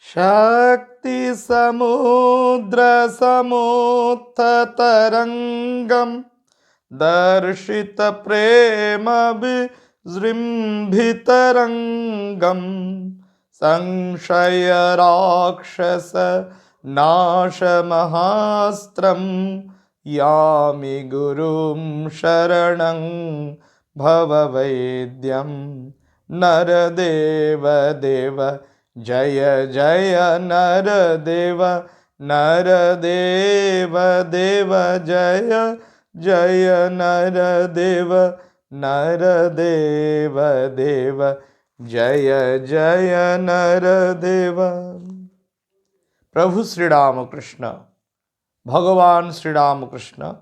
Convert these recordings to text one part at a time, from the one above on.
शक्ति समुद्र समुत्थतरंगम दर्शित प्रेम विजृंभितरंगम संशय राक्षस नाशमहास्त्रम यामि गुरुं शरणं भववैद्यं नरदेव देव जय जय नरदेव नरदेव देव जय जय नरदेव नरदेव देव जय जय नरदेव। प्रभु श्री रामकृष्ण भगवान श्री रामकृष्ण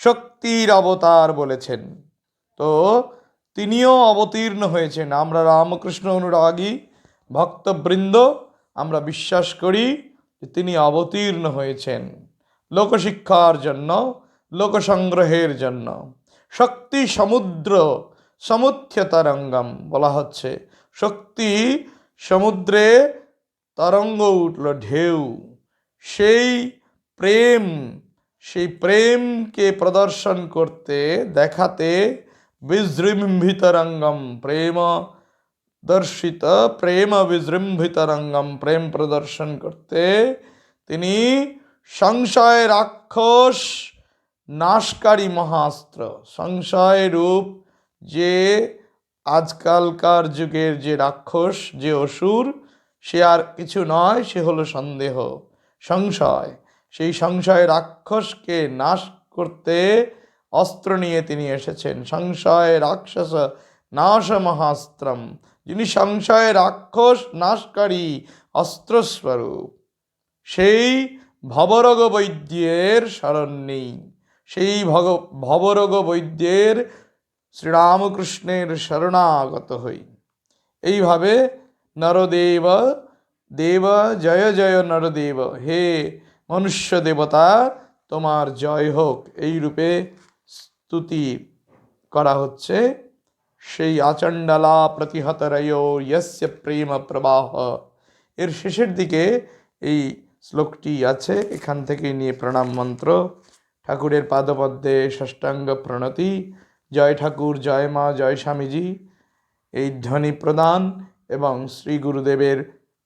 शक्तिर अवतार बोलेছেন, तो তিনিও অবতীর্ণ হয়েছেন। আমরা রামকৃষ্ণ অনুরাগী ভক্তবৃন্দ আমরা বিশ্বাস করি যে তিনি অবতীর্ণ হয়েছেন লোকশিক্ষার জন্য, লোকসংগ্রহের জন্য। শক্তি সমুদ্র সমুচ্চতরঙ্গম বলা হচ্ছে, শক্তি সমুদ্রে তরঙ্গ উঠল, ঢেউ। সেই প্রেমকে প্রদর্শন করতে, দেখাতে বিজৃম্ভিতরঙ্গম প্রেম দর্শিত প্রেম বিজৃম্ভিতরঙ্গম প্রেম প্রদর্শন করতে তিনি সংশয় রাক্ষস নাশকারী মহাস্ত্র, সংশয় রূপ যে আজকালকার যুগের যে রাক্ষস, যে অসুর, সে আর কিছু নয়, সে হলো সন্দেহ, সংশয়। সেই সংশয় রাক্ষসকে নাশ করতে অস্ত্র নিয়ে তিনি এসেছেন। সংশয় রাক্ষস নাশ মহাস্ত্রম, যিনি সংশয় রাক্ষস নাশকারী অস্ত্রস্বরূপ। সেই ভবরোগ বৈদ্যের শরণ নেই, সেই ভবরোগ বৈদ্যের শ্রীরামকৃষ্ণের শরণাগত হই। এইভাবে নরদেব দেব জয় জয় নরদেব, হে মনুষ্য দেবতা তোমার জয় হোক, এই রূপে স্তুতি করা হচ্ছে। সেই আচণ্ডালা প্রতিহতরয় ইয়স্য প্রেম প্রবাহ, এর শেষের দিকে এই শ্লোকটি আছে, এখান থেকে নিয়ে প্রণাম মন্ত্র। ঠাকুরের পাদপদ্মে ষষ্ঠাঙ্গ প্রণতি, জয় ঠাকুর, জয় মা, জয় স্বামীজি, এই ধ্বনি প্রদান এবং শ্রী গুরুদেবের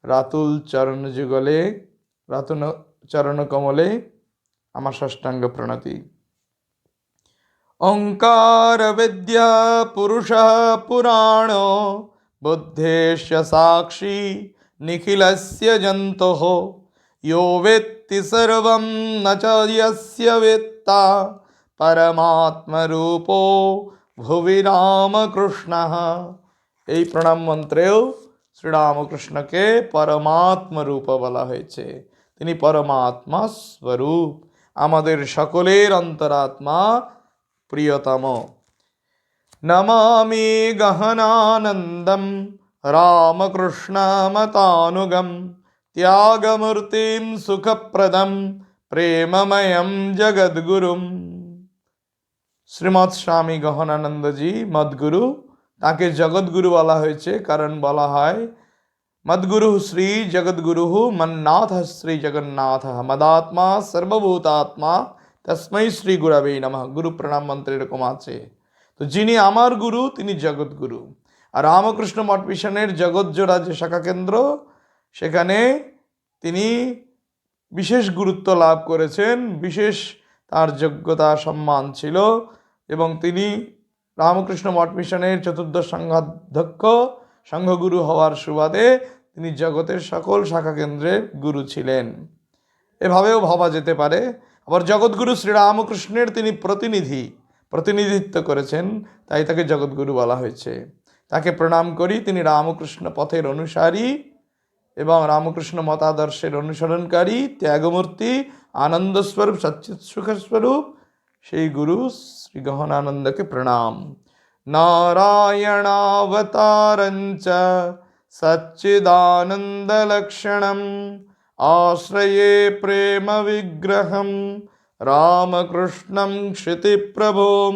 রাতুল চরণ যুগলে, রাতুল চরণ কমলে আমার ষষ্ঠাঙ্গ প্রণতি। ओंकार विद्या पुरुषः पुराणो बुद्धेश्य साक्षी निखिलस्य जन्तोः यो वेत्ति सर्वं न च यस्य वेत्ता परमात्मरूपो भुवि रामकृष्णः। এই প্রণাম মন্ত্রেও শ্রীরামকৃষ্ণকে পরমাত্ম রূপ বলা হয়েছে। তিনি পরমাত্মা স্বরূপ, আমাদের সকলের অন্তরাত্মা প্রিয়তম। নমামি গহনানন্দম রামকৃষ্ণমতানুগম ত্যাগমূর্তিম সুখপ্রদম প্রেমময়ম জগদ্গুরুম। শ্রীমৎ স্বামী গহনানন্দজি মদগুরু, তাকে জগৎগুরু বলা হয়েছে কারণ বলা হয় মদগুরু শ্রী জগদ্গুরু মন্নাথ শ্রী জগন্নাথ মদাত্মা সর্বভূতাত্মা তস্मै শ্রী গুরবে নমঃ। গুরু প্রণাম মন্ত্রে এরকম আছে। তো যিনি আমার গুরু তিনি জগৎগুরু। আর রামকৃষ্ণ মঠ মিশনের জগৎজোড়া যে শাখা কেন্দ্র, সেখানে তিনি বিশেষ গুরুত্ব লাভ করেছেন, বিশেষ তার যোগ্যতা সম্মান ছিল এবং তিনি রামকৃষ্ণ মঠ মিশনের চতুর্দশ সংঘাধ্যক্ষ, সংঘগুরু হওয়ার সুবাদে তিনি জগতের সকল শাখা কেন্দ্রের গুরু ছিলেন। এভাবেও ভাবা যেতে পারে। আবার জগৎগুরু শ্রীরামকৃষ্ণের তিনি প্রতিনিধিত্ব করেছেন, তাই তাকে জগৎগুরু বলা হয়েছে। তাকে প্রণাম করি। তিনি রামকৃষ্ণ পথের অনুসারী এবং রামকৃষ্ণ মতাদর্শের অনুসরণকারী, ত্যাগমূর্তি, আনন্দস্বরূপ, সচ্চিৎ সুখস্বরূপ সেই গুরু শ্রী গহনানন্দকে প্রণাম। নারায়ণাবতারঞ্চ সচ্চিদানন্দলক্ষণম आश्रये प्रेम विग्रहम রামকৃষ্ণম ক্ষিতিপ্রভুম।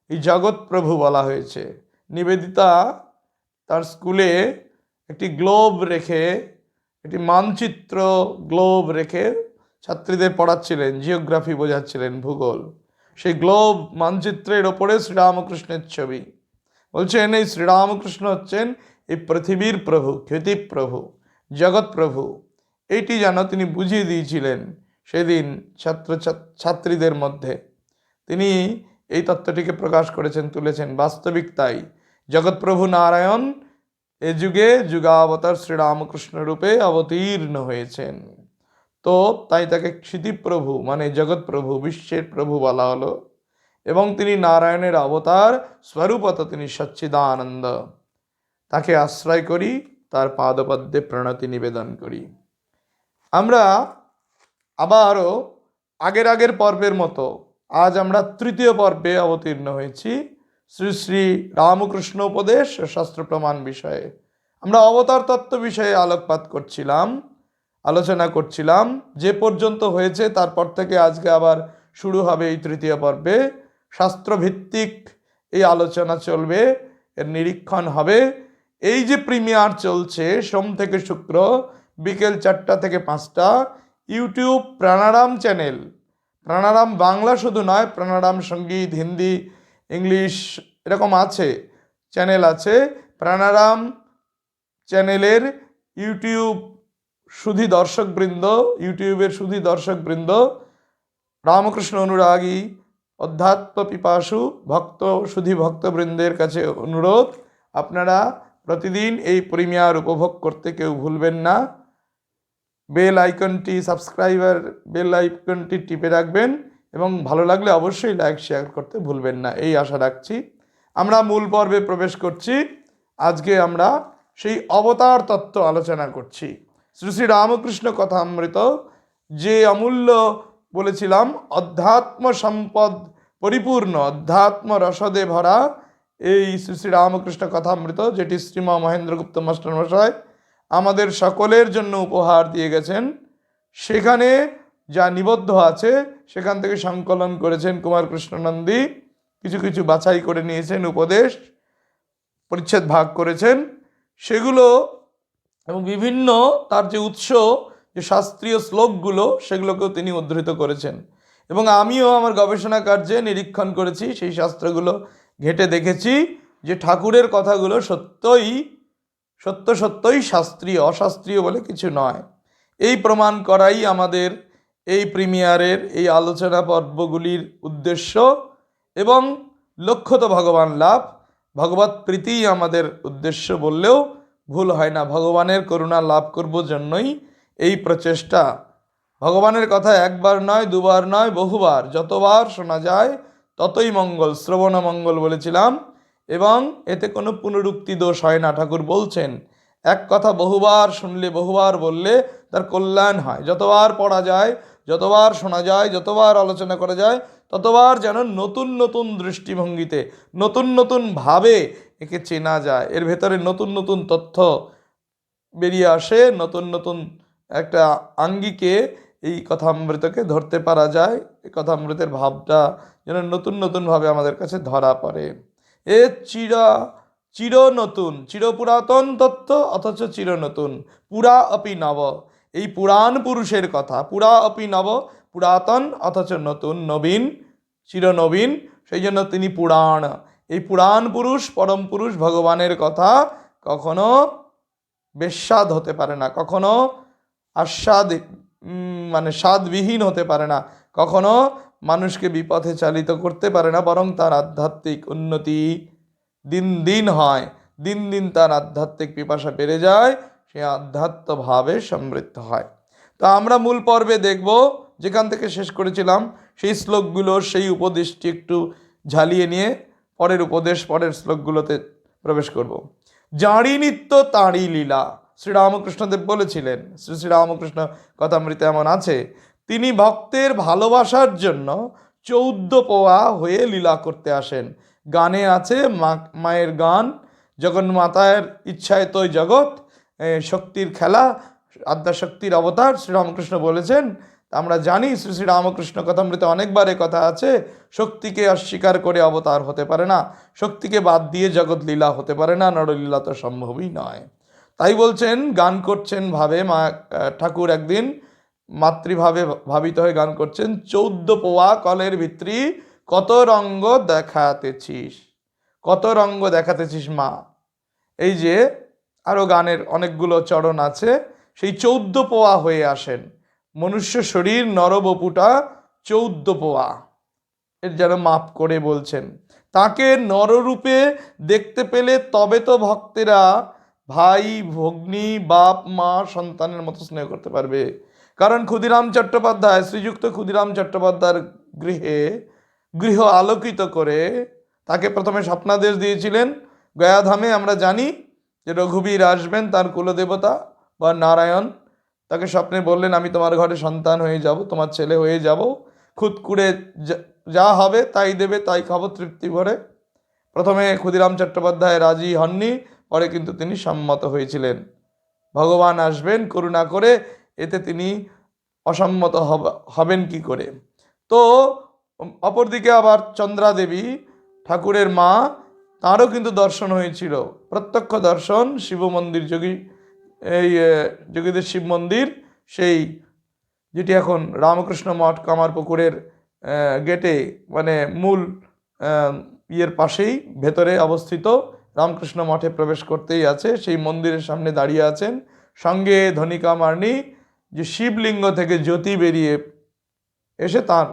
এই জগৎ প্রভু বলা হয়েছে। নিবেদিতা তার স্কুলে একটি গ্লোব রেখে একটি মানচিত্র গ্লোব রেখে ছাত্রীদের পড়াচ্ছিলেন, জিওগ্রাফি বোঝাচ্ছিলেন, ভূগোল। সেই গ্লোব মানচিত্রের ওপরে শ্রীরামকৃষ্ণের ছবি। বলছেন এই শ্রীরামকৃষ্ণ হচ্ছেন এই পৃথিবীর প্রভু, খ্যাতি প্রভু, জগৎ প্রভু। এইটি যেন তিনি বুঝিয়ে দিয়েছিলেন সেদিন ছাত্রীদের মধ্যে। তিনি এই তত্ত্বটিকে প্রকাশ করেছেন, তুলেছেন। বাস্তবিক তাই, জগৎপ্রভু নারায়ণ এ যুগে যুগাবতার শ্রীরামকৃষ্ণ রূপে অবতীর্ণ হয়েছেন। তো তাই তাকে ক্ষিতিপ্রভু মানে জগৎপ্রভু, বিশ্বের প্রভু বলা হলো। এবং তিনি নারায়ণের অবতার স্বরূপত, তিনি সচ্চিদানন্দ। তাকে আশ্রয় করি, তার পাদপদ্মে প্রণতি নিবেদন করি। আমরা আবারও আগের পর্বের মতো আজ আমরা তৃতীয় পর্বে অবতীর্ণ হয়েছি, শ্রী শ্রী রামকৃষ্ণ উপদেশ ও শাস্ত্র প্রমাণ বিষয়ে। আমরা অবতার তত্ত্ব বিষয়ে আলোকপাত করছিলাম, আলোচনা করছিলাম। যে পর্যন্ত হয়েছে তারপর থেকে আজকে আবার শুরু হবে এই তৃতীয় পর্বে। শাস্ত্রভিত্তিক এই আলোচনা চলবে, এর নিরীক্ষণ হবে। এই যে প্রিমিয়ার চলছে সোম থেকে শুক্র বিকেল 4টা থেকে 5টা, ইউটিউব প্রাণারাম চ্যানেল, প্রাণারাম বাংলা শুধু নয়, প্রাণারাম সঙ্গীত, হিন্দি, ইংলিশ এরকম আছে, চ্যানেল আছে। প্রাণারাম চ্যানেলের ইউটিউবের সুধী দর্শকবৃন্দ, রামকৃষ্ণ অনুরাগী, অধ্যাত্ম পিপাসু সুধী ভক্তবৃন্দের কাছে অনুরোধ, আপনারা প্রতিদিন এই প্রিমিয়ার উপভোগ করতে কেউ ভুলবেন না। বেল আইকনটি টিপে রাখবেন এবং ভালো লাগলে অবশ্যই লাইক শেয়ার করতে ভুলবেন না, এই আশা রাখছি। আমরা মূল পর্বে প্রবেশ করছি। আজকে আমরা সেই অবতার তত্ত্ব আলোচনা করছি। শ্রী শ্রী রামকৃষ্ণ কথামৃত, যে অমূল্য বলেছিলাম অধ্যাত্ম সম্পদ পরিপূর্ণ, অধ্যাত্ম রসদে ভরা এই শ্রী শ্রী রামকৃষ্ণ কথামৃত, যেটি শ্রীমা মহেন্দ্রগুপ্ত মাস্টার মশাই আমাদের সকলের জন্য উপহার দিয়ে গেছেন, সেখানে যা নিবদ্ধ আছে সেখান থেকে সংকলন করেছেন কুমার কৃষ্ণনন্দী। কিছু কিছু বাছাই করে নিয়েছেন, উপদেশ পরিচ্ছেদ ভাগ করেছেন সেগুলো, এবং বিভিন্ন তার যে উৎস, যে শাস্ত্রীয় শ্লোকগুলো, সেগুলোকেও তিনি উদ্ধৃত করেছেন। এবং আমিও আমার গবেষণা কার্যে নিরীক্ষণ করেছি, সেই শাস্ত্রগুলো ঘেঁটে দেখেছি যে ঠাকুরের কথাগুলো সত্যই শাস্ত্রীয়, অশাস্ত্রীয় বলে কিছু নয়। এই প্রমাণ করাই আমাদের এই প্রিমিয়ারের এই আলোচনা পর্বগুলির উদ্দেশ্য, এবং লক্ষ্য তো ভগবান লাভ, ভগবৎ প্রীতিই আমাদের উদ্দেশ্য বললেও ভুল হয় না। ভগবানের করুণা লাভ করব জন্যই এই প্রচেষ্টা। ভগবানের কথা একবার নয়, দুবার নয়, বহুবার, যতবার শোনা যায় ততই মঙ্গল, শ্রবণ মঙ্গল বলেছিলাম। এবং এতে কোনো পুনরুক্তি দোষ হয় না। ঠাকুর বলছেন এক কথা বহুবার শুনলে, বহুবার বললে তার কল্যাণ হয়। যতবার পড়া যায়, যতবার শোনা যায়, যতবার আলোচনা করা যায়, ততবার যেন নতুন নতুন দৃষ্টিভঙ্গিতে, নতুন নতুন ভাবে একে চেনা যায়। এর ভেতরে নতুন নতুন তথ্য বেরিয়ে আসে, নতুন নতুন একটা আঙ্গিকে এই কথামৃতকে ধরতে পারা যায়। এই কথামৃতের ভাবটা যেন নতুন নতুনভাবে আমাদের কাছে ধরা পড়ে। এ চির নতুন, চিরপুরাতন তত্ত্ব, অথচ চির নতুন, পুরা অপি নব। এই পুরাণ পুরুষের কথা, পুরা অপি নব, পুরাতন অথচ নতুন, নবীন, চিরনবীন, সেই জন্য তিনি পুরাণ। এই পুরাণ পুরুষ, পরম পুরুষ ভগবানের কথা কখনো বেস্বাদ হতে পারে না, কখনো স্বাদবিহীন হতে পারে না, কখনো মানুষকে বিপথে চালিত করতে পারে না, বরং তার আধ্যাত্মিক উন্নতি দিন দিন হয়, দিন দিন তার আধ্যাত্মিক পিপাসা বেড়ে যায়, সে আধ্যাত্ম ভাবে সমৃদ্ধ হয়। তো আমরা মূল পর্বে দেখব, যেখান থেকে শেষ করেছিলাম সেই শ্লোকগুলো, সেই উপদেশটি একটু ঝালিয়ে নিয়ে পরের শ্লোকগুলোতে প্রবেশ করব। জাঁড়ি নিত্য তাঁড়ি লীলা, শ্রীরামকৃষ্ণদেব বলেছিলেন, শ্রী শ্রীরামকৃষ্ণ কথামৃতে এমন আছে, তিনি ভক্তের ভালোবাসার জন্য 14 পোয়া হয়ে লীলা করতে আসেন। গানে আছে মায়ের গান, জগন্মাতার ইচ্ছায় তোই জগৎ, শক্তির খেলা, আদ্যাশক্তির অবতার শ্রীরামকৃষ্ণ বলেছেন। আমরা জানি শ্রী শ্রী রামকৃষ্ণ কথামৃতে অনেকবার কথা আছে, শক্তিকে অস্বীকার করে অবতার হতে পারে না, শক্তিকে বাদ দিয়ে জগৎ লীলা হতে পারে না, নরলীলা তো সম্ভবই নয়। তাই বলছেন, গান করছেন ভাবে মা ঠাকুর একদিন মাতৃভাবে ভাবিত হয়ে গান করছেন, 14 পোয়া কলের ভিতরি কত রঙ্গ দেখাতেছিস, কত রঙ্গ দেখাতেছিস মা। এই যে আরো গানের অনেকগুলো চরণ আছে, সেই 14 পোয়া হয়ে আসেন। মনুষ্য শরীর নরবপুটা 14 পোয়া, এর যেন মাপ করে বলছেন। তাকে নররূপে দেখতে পেলে তবে তো ভক্তেরা ভাই ভগ্নী বাপ মা সন্তানের মতো স্নেহ করতে পারবে। কারণ ক্ষুদিরাম চট্টোপাধ্যায়, শ্রীযুক্ত ক্ষুদিরাম চট্টোপাধ্যায়ের গৃহ আলোকিত করে তাকে প্রথমে স্বপ্নাদেশ দিয়েছিলেন গয়াধামে। আমরা জানি যে রঘুবীর আসবেন, তার কুলদেবতা বা নারায়ণ তাকে স্বপ্নে বললেন, আমি তোমার ঘরে সন্তান হয়ে যাব, তোমার ছেলে হয়ে যাব, খুদকুড়ে যা হবে তাই দেবে, তাই খাবো তৃপ্তি ভরে। প্রথমে ক্ষুদিরাম চট্টোপাধ্যায় রাজি হননি, পরে কিন্তু তিনি সম্মত হয়েছিলেন। ভগবান আসবেন করুণা করে, এতে তিনি অসম্মত হবেন কি করে। তো অপরদিকে আবার চন্দ্রা দেবী ঠাকুরের মা, তারও কিন্তু দর্শন হয়েছিল, প্রত্যক্ষ দর্শন। শিব মন্দির এই যোগীদের শিব মন্দির, সেই যেটি এখন রামকৃষ্ণ মঠ কামারপুকুরের গেটে, মানে মূল ইয়ের পাশেই ভেতরে অবস্থিত, রামকৃষ্ণ মঠে প্রবেশ করতেই আছে, সেই মন্দিরের সামনে দাঁড়িয়ে আছেন। সঙ্গে ধনিকা মার্নি, যে শিবলিঙ্গ থেকে জ্যোতি বেরিয়ে এসে তার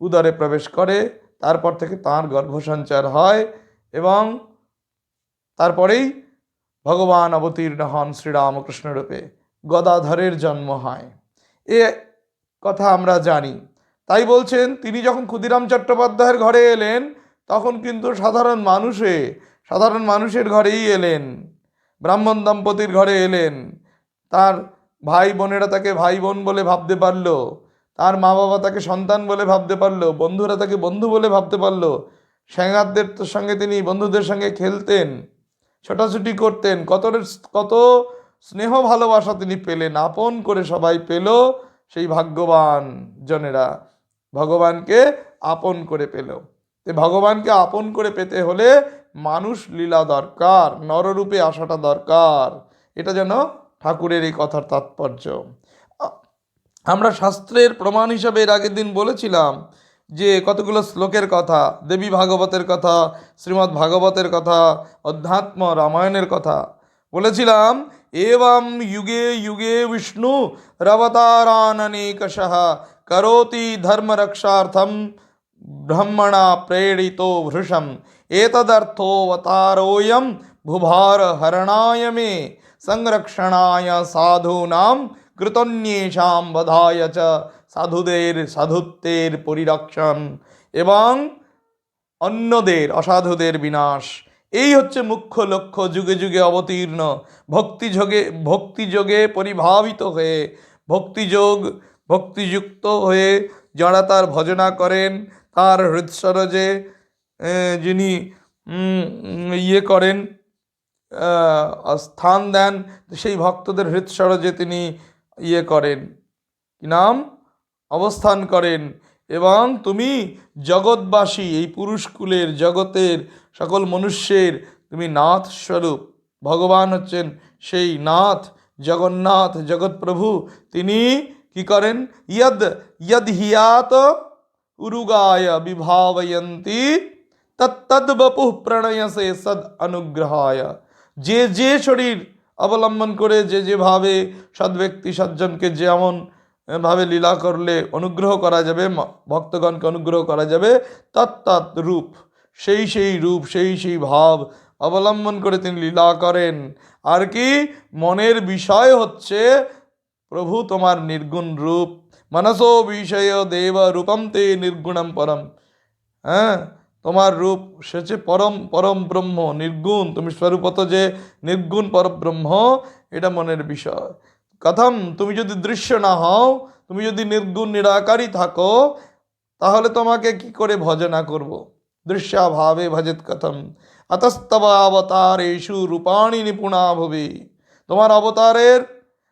উদরে প্রবেশ করে, তারপর থেকে তার গর্ভসঞ্চার হয় এবং তারপরেই ভগবান অবতীর্ণ হন শ্রীরামকৃষ্ণ রূপে, গদাধরের জন্ম হয়। এ কথা আমরা জানি। তাই বলছেন, তিনি যখন ক্ষুদিরাম চট্টোপাধ্যায়ের ঘরে এলেন, তখন কিন্তু সাধারণ মানুষের ঘরেই এলেন, ব্রাহ্মণ দম্পতির ঘরে এলেন। তার ভাই বোনেরা তাকে ভাই বোন বলে ভাবতে পারলো, তার মা বাবা তাকে সন্তান বলে ভাবতে পারলো, বন্ধুরা তাকে বন্ধু বলে ভাবতে পারলো। স্যাঙারদের সঙ্গে তিনি বন্ধুদের সঙ্গে খেলতেন, ছোটাছুটি করতেন, কত স্নেহ ভালোবাসা তিনি পেলেন, আপন করে সবাই পেল। সেই ভাগ্যবান জনেরা ভগবানকে আপন করে পেল। ভগবানকে আপন করে পেতে হলে মানুষ লীলা দরকার, নররূপে আসাটা দরকার। এটা যেন ঠাকুরের এই কথার তাৎপর্য। আমরা শাস্ত্রের প্রমাণ হিসাবে এর আগের দিন বলেছিলাম যে কতগুলো শ্লোকের কথা, দেবী ভাগবতের কথা, শ্রীমদ্ ভাগবতের কথা, অধ্যাত্ম রামায়ণের কথা বলেছিলাম। এবং যুগে যুগে বিষ্ণু রবতারাননেকশঃ করোতি ধর্ম রক্ষার্থম ব্রহ্মণা প্রেরিতো ভৃশম এতদর্থোऽবতারোऽয়ং ভুভার হরণায় মে সংরক্ষণায় সাধূনাং কৃতন্যেষাং বধায় চ সাধুত্বের পরিরক্ষণ এবং অন্যদের অসাধুদের বিনাশ। এই হচ্ছে মুখ্য লক্ষ্য। যুগে যুগে অবতীর্ণ ভক্তিযোগে পরিভাবিত হয়ে, ভক্তিযুক্ত হয়ে যারা তার ভজনা করেন, তার হৃৎসরজে যিনি করেন, স্থান দেন, সেই ভক্তদের হৃৎসরজে তিনি করেন, কি নাম, অবস্থান করেন। এবং তুমি জগৎবাসী, এই পুরুষকুলের জগতের সকল মনুষ্যের তুমি নাথ স্বরূপ। ভগবান হচ্ছেন সেই নাথ, জগন্নাথ, জগৎপ্রভু। তিনি কি করেন, ইয়দ হিয়াত উরুগায় বিভাবয়ন্তি তত্তদ বপুঃ প্রণয়সে সদ অনুগ্রহায়। যে শরীর অবলম্বন করে যেভাবে সদ্ব্যক্তি সজ্জনকে যেমন ভাবে লীলা করলে অনুগ্রহ করা যাবে, ভক্তগণকে অনুগ্রহ করা যাবে, তৎ রূপ, সেই রূপ, সেই ভাব অবলম্বন করে তিনি লীলা করেন। আর কি, মনের বিষয় হচ্ছে প্রভু তোমার নির্গুণ রূপ। মনসো বিষয় দেব রূপম তে নির্গুণম পরম। হ্যাঁ, তোমার রূপ সেচে পরম ব্রহ্ম, নির্গুণ। তুমি স্বরূপত যে নির্গুণ পরব্রহ্ম, এটা মনের বিষয়। কথম, তুমি যদি দৃশ্য না হও, তুমি যদি নির্গুণ নিরাকারী থাকো, তাহলে তোমাকে কি করে ভজনা করব? দৃশ্যাভাবে ভজেত কথম অতস্তব অবতারেষু রূপাণি নিপুণা ভুবি। তোমার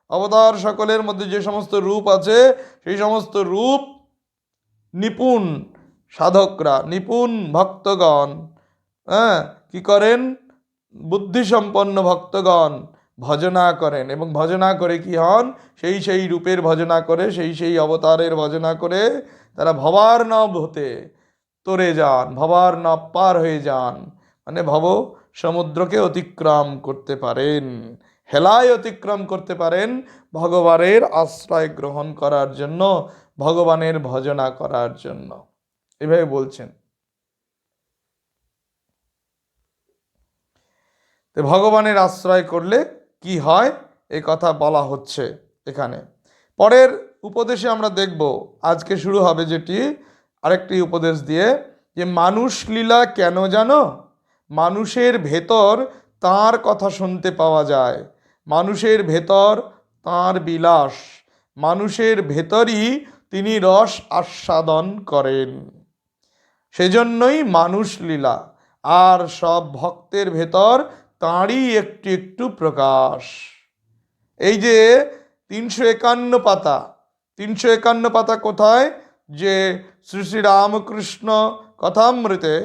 অবতার সকলের মধ্যে যে সমস্ত রূপ আছে, সেই সমস্ত রূপ নিপুণ সাধকরা, নিপুণ ভক্তগণ কি করেন, বুদ্ধিসম্পন্ন ভক্তগণ ভজনা করেন এবং ভজনা করে কি হন, সেই রূপের ভজনা করে, সেই অবতারের ভজনা করে তারা ভবার্ণব হতে তরে যান, ভবার্ণব পার হয়ে যান, মানে ভব সমুদ্রকে অতিক্রম করতে পারেন, হেলায় অতিক্রম করতে পারেন ভগবানের আশ্রয় গ্রহণ করার জন্য, ভগবানের ভজনা করার জন্য। এভাবে বলছেন। তো ভগবানের আশ্রয় করলে কি হয় এ কথা বলা হচ্ছে এখানে। পরের উপদেশে আমরা দেখব, আজকে শুরু হবে যেটি আরেকটি উপদেশ দিয়ে, যে মানুষ লীলা কেন জানো? মানুষের ভেতর তার কথা শুনতে পাওয়া যায়, মানুষের ভেতর তার বিলাস, মানুষের ভেতরই তিনি রস আস্বাদন করেন, সেজন্যই মানুষ লীলা। আর সব ভক্তের ভেতর তাঁরই একটু একটু প্রকাশ। এই যে 351 পাতা, 351 পাতা কোথায়? যে শ্রী শ্রী রামকৃষ্ণ কথামৃতে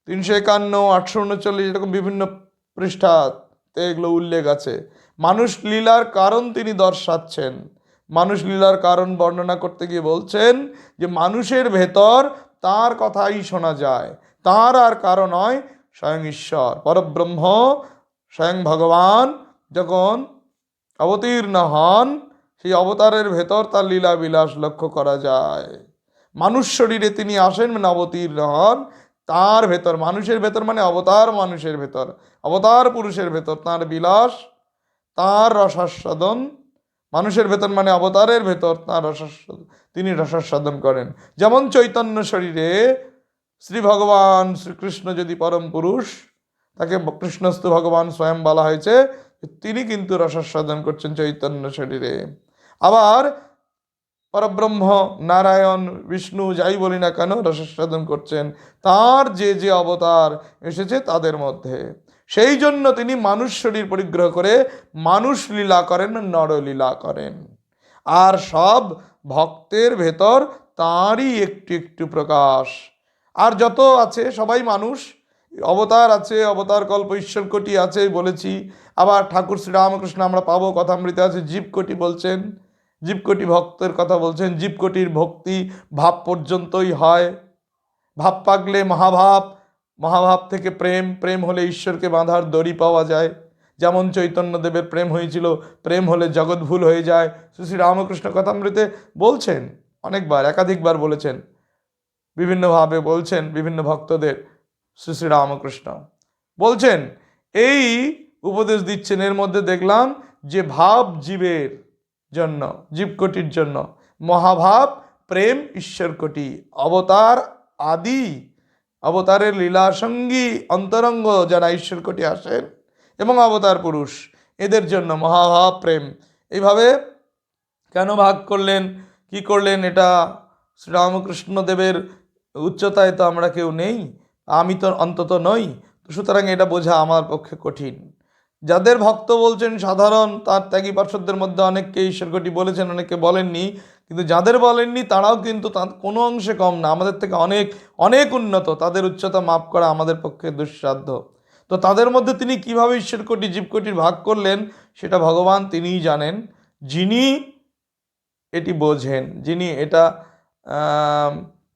351, 839 এরকম বিভিন্ন পৃষ্ঠাতে এগুলো উল্লেখ আছে। মানুষ লীলার কারণ তিনি দর্শাচ্ছেন। মানুষ লীলার কারণ বর্ণনা করতে গিয়ে বলছেন যে মানুষের ভেতর তার কথাই শোনা যায়, তার আর কারণ নয়, স্বয়ং ঈশ্বর পরব্রহ্ম স্বয়ং ভগবান যখন অবতীর্ণ হন, সেই অবতারের ভেতর তার লীলা বিলাস লক্ষ্য করা যায়। মানুষ শরীরে তিনি আসেন মানে অবতীর্ণ হন, তার ভেতর, মানুষের ভেতর মানে অবতার মানুষের ভেতর, অবতার পুরুষের ভেতর তার বিলাস, তার রসাস্বাদন, মানুষের ভেতর মানে অবতারের ভেতর তার রসাস্বাদন, তিনি রসাস্বাদন করেন। যেমন চৈতন্য শরীরে শ্রী ভগবান শ্রীকৃষ্ণ যদি পরম পুরুষ, তাকে কৃষ্ণস্তু ভগবান স্বয়ং বলা হয়েছে, তিনি কিন্তু রসাস্বাদন করছেন চৈতন্য শরীরে। আবার পরব্রহ্ম নারায়ণ বিষ্ণু যাই বলি না কেন রসাস্বাদন করছেন তার যে যে অবতার এসেছে তাদের মধ্যে। সেই জন্য তিনি মানুষ শরীর পরিগ্রহ করে মানুষ লীলা করেন, নরলীলা করেন। আর সব ভক্তের ভেতর তাঁরই একটু একটু প্রকাশ। আর যত আছে সবাই মানুষ, অবতার আছে, অবতার কল্প ঈশ্বর কোটি আছে বলেছি। আবার ঠাকুর শ্রীরামকৃষ্ণ আমরা পাবো কথামৃতে আছে জীবকোটি বলছেন, জীবকোটি ভক্তের কথা বলছেন। জীবকোটির ভক্তি ভাব পর্যন্তই হয়, ভাব পাগলে মহাভাব, মহাভাব থেকে প্রেম, প্রেম হলে ঈশ্বরকে বাঁধার দড়ি পাওয়া যায়। যেমন চৈতন্যদেবের প্রেম হয়েছিল, প্রেম হলে জগৎ ভুল হয়ে যায়। শ্রী রামকৃষ্ণ কথামৃতে বলছেন, অনেকবার একাধিকবার বলেছেন, বিভিন্নভাবে বলছেন বিভিন্ন ভক্তদের। শ্রী শ্রী রামকৃষ্ণ বলছেন, এই উপদেশ দিচ্ছেন। এর মধ্যে দেখলাম যে ভাব জীবের জন্য, জীবকোটির জন্য মহাভাব, প্রেম ঈশ্বর কোটি, অবতার আদি, অবতারের লীলা সঙ্গী অন্তরঙ্গ যারা ঈশ্বর কোটি আসেন এবং অবতার পুরুষ, এদের জন্য মহাভাব প্রেম। এইভাবে কেন ভাগ করলেন, কি করলেন, এটা শ্রীরামকৃষ্ণ দেবের উচ্চতায় তো আমরা কেউ নেই, আমি তো অন্তত নই, সুতরাং এটা বোঝা আমার পক্ষে কঠিন। যাদের ভক্ত বলছেন সাধারণ, তার ত্যাগী পার্শ্বদের মধ্যে অনেককে ঈশ্বরকোটি বলেছেন, অনেকে বলেননি, কিন্তু যাদের বলেননি তারাও কিন্তু কোনো অংশে কম না, আমাদের থেকে অনেক অনেক উন্নত। তাদের উচ্চতা মাপ করা আমাদের পক্ষে দুঃসাধ্য। তো তাদের মধ্যে তিনি কিভাবে ঈশ্বরকোটি জীবকোটির ভাগ করলেন সেটা ভগবান তিনিই জানেন, যিনি এটি বোঝেন, যিনি এটা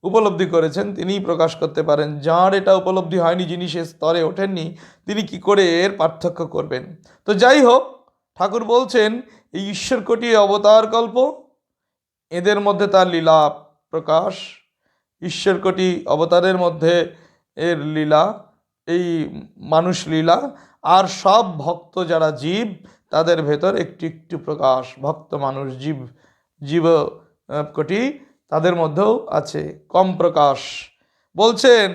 উপলব্ধি করেছেন তিনিই প্রকাশ করতে পারেন। যার এটা উপলব্ধি হয়নি, যিনি সে স্তরে ওঠেননি, তিনি কি করে এর পার্থক্য করবেন। তো যাই হোক, ঠাকুর বলছেন এই ঈশ্বরকোটি অবতার কল্প, এদের মধ্যে তার লীলা প্রকাশ, ঈশ্বরকোটি অবতারের মধ্যে এর লীলা, এই মানুষ লীলা। আর সব ভক্ত যারা জীব তাদের ভেতর একটু একটু প্রকাশ, ভক্ত মানুষ জীব, জীব কোটি তাদের মধ্যেও আছে কম প্রকাশ। বলছেন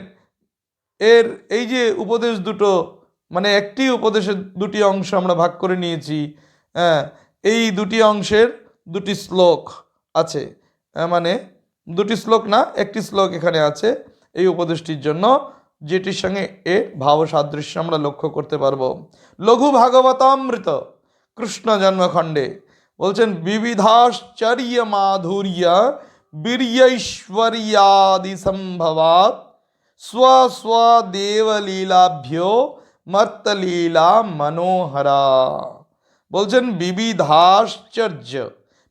এর এই যে উপদেশ দুটো, মানে একটি উপদেশের দুটি অংশ আমরা ভাগ করে নিয়েছি। হ্যাঁ, এই দুটি অংশের দুটি শ্লোক আছে, মানে দুটি শ্লোক না, একটি শ্লোক এখানে আছে এই উপদেশটির জন্য, যেটির সঙ্গে এ ভাব সাদৃশ্য আমরা লক্ষ্য করতে পারবো। লঘু ভাগবতামৃত কৃষ্ণ জন্মখণ্ডে বলছেন বিবিধাশ্চর্য মাধুর্য বীর্যৈশ্বর্যাদি সম্ভবাত স্ব স্ব দেবলীলাভ্যো মর্তলীলা মনোহরা। বলছেন বিবিধাশ্চর্য,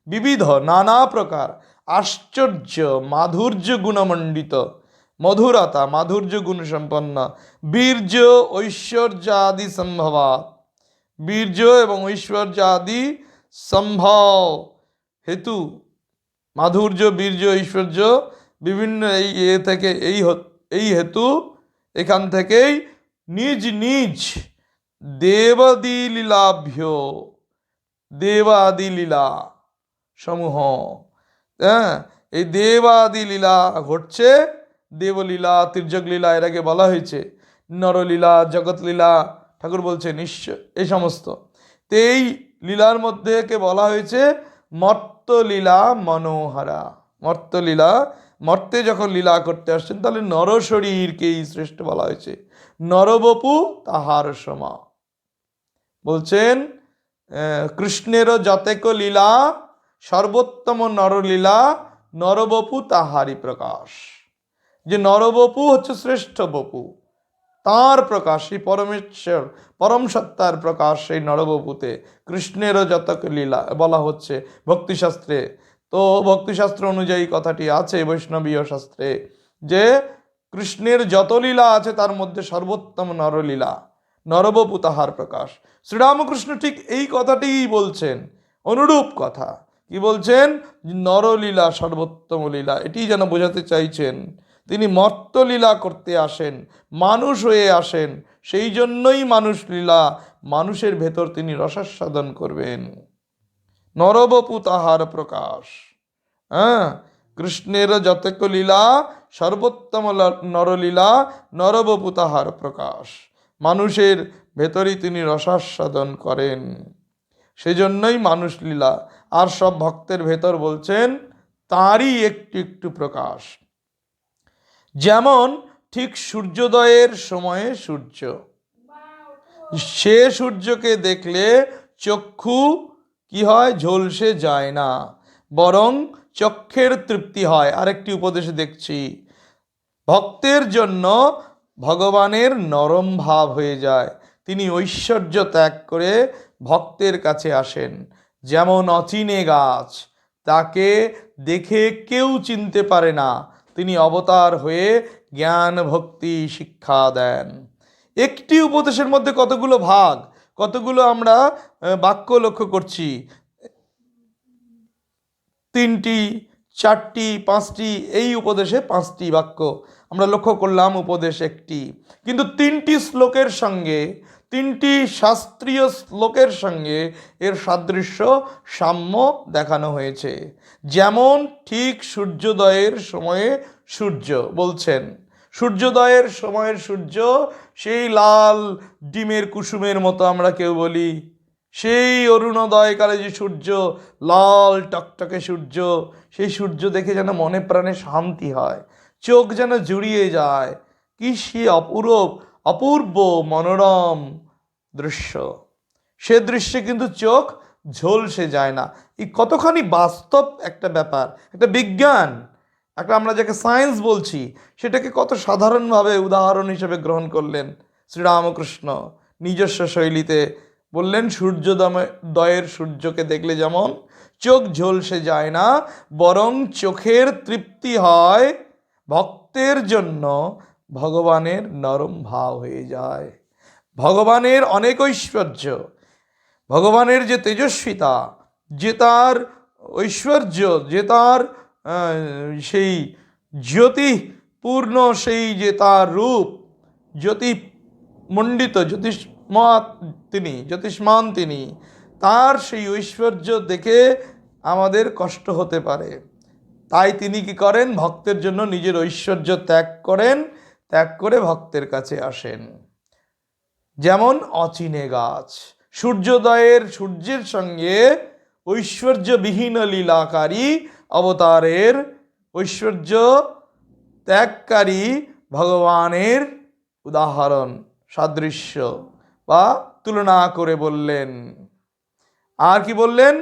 বিবিধ নানা প্রকার, আশ্চর্য মাধুর্য গুণমণ্ডিত, মধুরতা মাধুর্য গুণ সম্পন্ন, বীর্য ঐশ্বর্যাদি সম্ভবা, বীর্য এবং ঐশ্বর্যাদি সম্ভব হেতু, মাধুর্য বীর্য ঐশ্বর্য বিভিন্ন এই থেকে এই হেতু এখান থেকেই নিজ নিজ দেবাদি লীলাভ্য, দেবাদি লীলা সমূহ, হ্যাঁ এই দেবাদি লীলা ঘটছে, দেবলীলা তির্যক লীলা এর আগে বলা হয়েছে, নরলীলা জগৎ লীলা ঠাকুর বলছে নিশ্চয় এই সমস্ত। তো এই লীলার মধ্যে কে বলা হয়েছে মর্তলীলা মনোহরা, মর্তলীলা, মর্তে যখন লীলা করতে আসছেন তাহলে নর শরীরকেই শ্রেষ্ঠ বলা হয়েছে, নরবপু তাহার সমা। বলছেন কৃষ্ণেরও যতেক লীলা সর্বোত্তম নরলীলা, নরবপু তাহারি প্রকাশ। যে নরবপু হচ্ছে শ্রেষ্ঠ বপু, তার প্রকাশ, সেই পরমেশ্বর পরম সত্তার প্রকাশ সেই নরবপুতে। কৃষ্ণেরও যতক লীলা বলা হচ্ছে ভক্তিশাস্ত্রে, তো ভক্তিশাস্ত্র অনুযায়ী কথাটি আছে বৈষ্ণবীয় শাস্ত্রে যে কৃষ্ণের যত লীলা আছে তার মধ্যে সর্বোত্তম নরলীলা, নরবপু তাহার প্রকাশ। শ্রীরামকৃষ্ণ ঠিক এই কথাটিই বলছেন, অনুরূপ কথা। কি বলছেন? নরলীলা সর্বোত্তম লীলা, এটি যেন বোঝাতে চাইছেন। তিনি মর্তলীলা করতে আসেন, মানুষ হয়ে আসেন, সেই জন্যই মানুষ লীলা, মানুষের ভেতর তিনি রসাস্বাদন করবেন। নরবপু তাহার প্রকাশ, হ্যাঁ কৃষ্ণের যতেক লীলা সর্বোত্তম নরলীলা, নরবপু তাহার প্রকাশ, মানুষের ভেতরই তিনি রসাস্বাদন করেন, সেজন্যই মানুষ লীলা। আর সব ভক্তের ভেতর বলছেন তাঁরই একটু একটু প্রকাশ। যেমন ঠিক সূর্যোদয়ের সময়ে সূর্য, সে সূর্যকে দেখলে চক্ষু কি হয়? ঝলসে যায় না, বরং চক্ষের তৃপ্তি হয়। আরেকটি উপদেশে দেখছি, ভক্তের জন্য ভগবানের নরম ভাব হয়ে যায়, তিনি ঐশ্বর্য ত্যাগ করে ভক্তের কাছে আসেন। যেমন অচিনে গাছ, তাকে দেখে কেউ চিনতে পারে না, তিনি অবতার হয়ে জ্ঞান ভক্তি শিক্ষা দেন। একটি উপদেশের মধ্যে কতগুলো ভাগ, কতগুলো আমরা বাক্য লক্ষ্য করছি, 3টি 4টি 5টি, এই উপদেশে 5টি বাক্য আমরা লক্ষ্য করলাম, উপদেশ একটি, কিন্তু 3টি শ্লোকের সঙ্গে, 3টি শাস্ত্রীয় শ্লোকের সঙ্গে এর সাদৃশ্য সাম্য দেখানো হয়েছে। যেমন ঠিক সূর্যোদয়ের সময়ে সূর্য, বলছেন সূর্যোদয়ের সময়ের সূর্য সেই লাল ডিমের কুসুমের মতো আমরা কেউ বলি, সেই অরুণোদয়কালে যে সূর্য, লাল টকটকে সূর্য, সেই সূর্য দেখে যেন মনে প্রাণে শান্তি হয়, চোখ যেন জুড়িয়ে যায়। কি সে অপূর্ব মনোরম দৃশ্য, সে দৃশ্যে কিন্তু চোখ ঝলসে যায় না। এই কতখানি বাস্তব একটা ব্যাপার, একটা বিজ্ঞান, একটা আমরা যাকে সায়েন্স বলছি, সেটাকে কত সাধারণভাবে উদাহরণ হিসেবে গ্রহণ করলেন শ্রীরামকৃষ্ণ নিজস্ব শৈলীতে। বললেন সূর্যোদয়ের সূর্যকে দেখলে যেমন চোখ ঝলসে যায় না, বরং চোখের তৃপ্তি হয়, ভক্তের জন্য ভগবানের নরম ভাব হয়ে যায়। ভগবানের অনেক ঐশ্বর্য, ভগবানের যে তেজস্বিতা, যে তার ঐশ্বর্য, যে তার সেই জ্যোতিপূর্ণ, সেই যে তার রূপ, জ্যোতিমণ্ডিত, জ্যোতিষ্মান তিনি, তার সেই ঐশ্বর্য দেখে আমাদের কষ্ট হতে পারে, তাই তিনি কি করেন? ভক্তের জন্য নিজের ঐশ্বর্য ত্যাগ করেন, ত্যাগ করে ভক্তের কাছে আসেন। যেমন অচিনে গাছ, সূর্যের সঙ্গে ঐশ্বর্যবিহীন লীলাকারী অবতারের ঐশ্বর্য ত্যাগকারী ভগবানের উদাহরণ, সাদৃশ্য বা তুলনা করে বললেন। আর কি বললেন?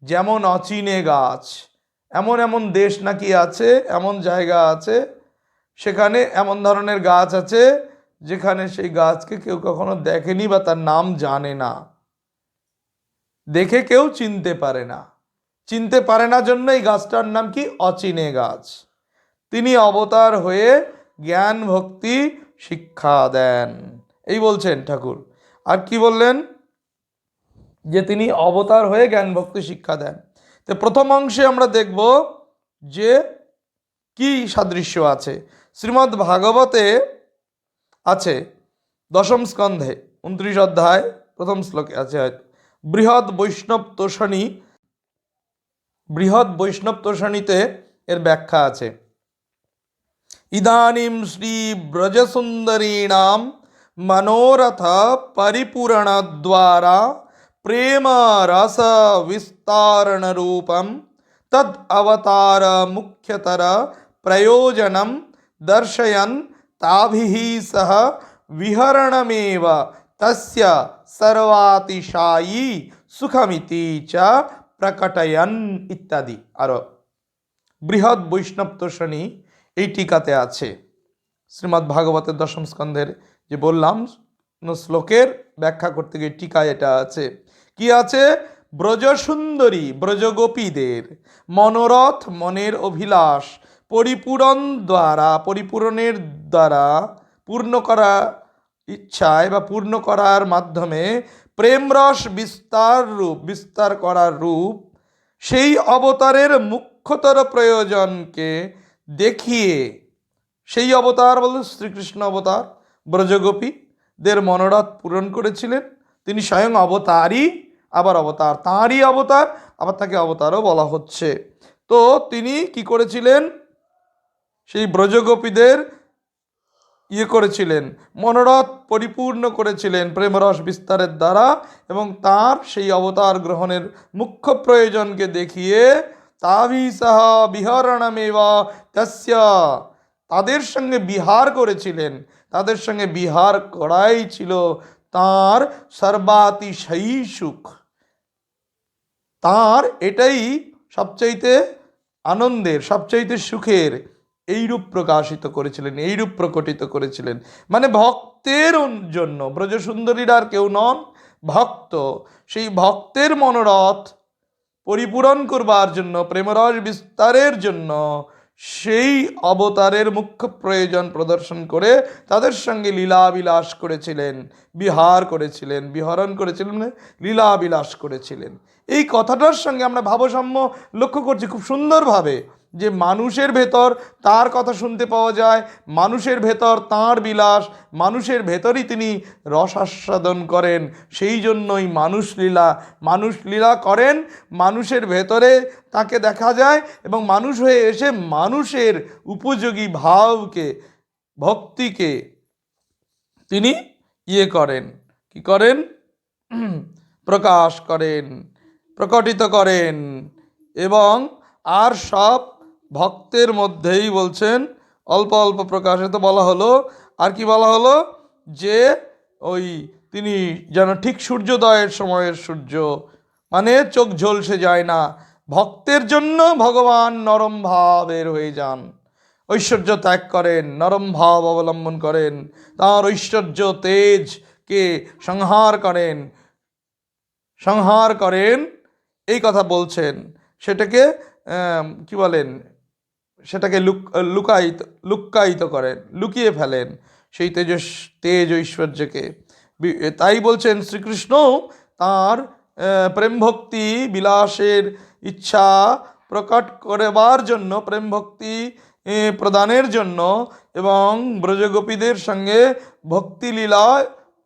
যেমন অচিনে গাছ, এমন এমন দেশ নাকি আছে, এমন জায়গা আছে, সেখানে এমন ধরনের গাছ আছে যেখানে সেই গাছকে কেউ কখনো দেখেনি বা তার নাম জানে না। দেখে কেউ চিনতে পারে না। চিনতে পারে না জন্য এই গাছটার নাম কি? অচিনে গাছ। তিনি অবতার হয়ে জ্ঞান ভক্তি শিক্ষা দেন, এই বলছেন ঠাকুর। আর কি বললেন? যে তিনি অবতার হয়ে জ্ঞান ভক্তি শিক্ষা দেন। তো প্রথম অংশে আমরা দেখব যে কি সাদৃশ্য আছে। শ্রীমদ্ ভাগবতে আছে দশম স্কন্ধে 29 অধ্যায় প্রথম শ্লোকে আছে বৃহৎ বৈষ্ণব তোষণীতে এর ব্যাখ্যা আছে। ইদানিম শ্রী ব্রজসুন্দরীণাম মনোরথ পরিপূরণ দ্বারা প্রেম রস বিস্তারণ রূপম তদ অবতার মুখ্যতর প্রয়োজনম দর্শয়न् তাभिः सह विहरणमेव तस्य सर्वातिशायी सुखमिति च प्रकटयन् ইত্যাদি। আরো বৃহৎ বৈষ্ণব তোষণী এই টিকাতে আছে। শ্রীমদ্ ভাগবতের দশম স্কন্ধের যে বললাম শ্লোকের ব্যাখ্যা করতে গিয়ে টিকায় এটা আছে। কি আছে? ব্রজসুন্দরী ব্রজগোপীদের মনোরথ মনের অভিলাষ পরিপূরণের দ্বারা পূর্ণ করা ইচ্ছায় বা পূর্ণ করার মাধ্যমে প্রেমরস বিস্তার করার রূপ সেই অবতারের মুখ্যতর প্রয়োজনকে দেখিয়ে, সেই অবতার বলতে শ্রীকৃষ্ণ অবতার ব্রজগোপীদের মনোরথ পূরণ করেছিলেন। তিনি স্বয়ং অবতারই, আবার অবতার, তাঁরই অবতার, আবার তাকে অবতারও বলা হচ্ছে। তো তিনি কি করেছিলেন? সেই ব্রজগোপীদের করেছিলেন, মনোরথ পরিপূর্ণ করেছিলেন প্রেমরস বিস্তারের দ্বারা, এবং তার সেই অবতার গ্রহণের মুখ্য প্রয়োজনকে দেখিয়ে তাভি সাহা বিহরণমেবা তস্য, তাদের সঙ্গে বিহার করেছিলেন। তাদের সঙ্গে বিহার করাই ছিল তার সর্বাতিশয়ী সুখ। তার এটাই সবচাইতে আনন্দের, সবচাইতে সুখের এইরূপ প্রকাশিত করেছিলেন, এইরূপ প্রকটিত করেছিলেন। মানে ভক্তের জন্য, ব্রজসুন্দরীরা আর কেউ নন, ভক্ত। সেই ভক্তের মনোরথ পরিপূরণ করবার জন্য, প্রেমরস বিস্তারের জন্য সেই অবতারের মুখ্য প্রয়োজন প্রদর্শন করে তাদের সঙ্গে লীলাবিলাস করেছিলেন, বিহার করেছিলেন, বিহরণ করেছিলেন, লীলাবিলাস করেছিলেন। এই কথাটার সঙ্গে আমরা ভাবসাম্য লক্ষ্য করছি খুব সুন্দরভাবে, যে মানুষের ভেতর তার কথা শুনতে পাওয়া যায়, মানুষের ভেতর তাঁর বিলাস, মানুষের ভেতরই তিনি রসাস্বাদন করেন। সেই জন্যই মানুষ লীলা করেন, মানুষের ভেতরে তাকে দেখা যায়, এবং মানুষ হয়ে এসে মানুষের উপযোগী ভাবকে, ভক্তিকে তিনি করেন, কি করেন? প্রকাশ করেন, প্রকটিত করেন। এবং আর সব ভক্তের মধ্যেই বলছেন অল্প অল্প প্রকাশিত বলা হলো। আর কি বলা হলো? যে ওই তিনি যেন ঠিক সূর্যোদয়ের সময়ের সূর্য, মানে চোখ ঝলসে যায় না। ভক্তের জন্য ভগবান নরম ভাবের হয়ে যান, ঐশ্বর্য ত্যাগ করেন, নরম ভাব অবলম্বন করেন, তাঁর ঐশ্বর্য তেজকে সংহার করেন, এই কথা বলছেন। সেটাকে কি বলেন? সেটাকে লুক্কায়িত করেন, লুকিয়ে ফেলেন সেই তেজ ঐশ্বর্যকে। তাই বলছেন শ্রীকৃষ্ণ তাঁর প্রেম ভক্তি বিলাসের ইচ্ছা প্রকট করবার জন্য, প্রেম ভক্তি প্রদানের জন্য, এবং ব্রজগোপীদের সঙ্গে ভক্তিলীলা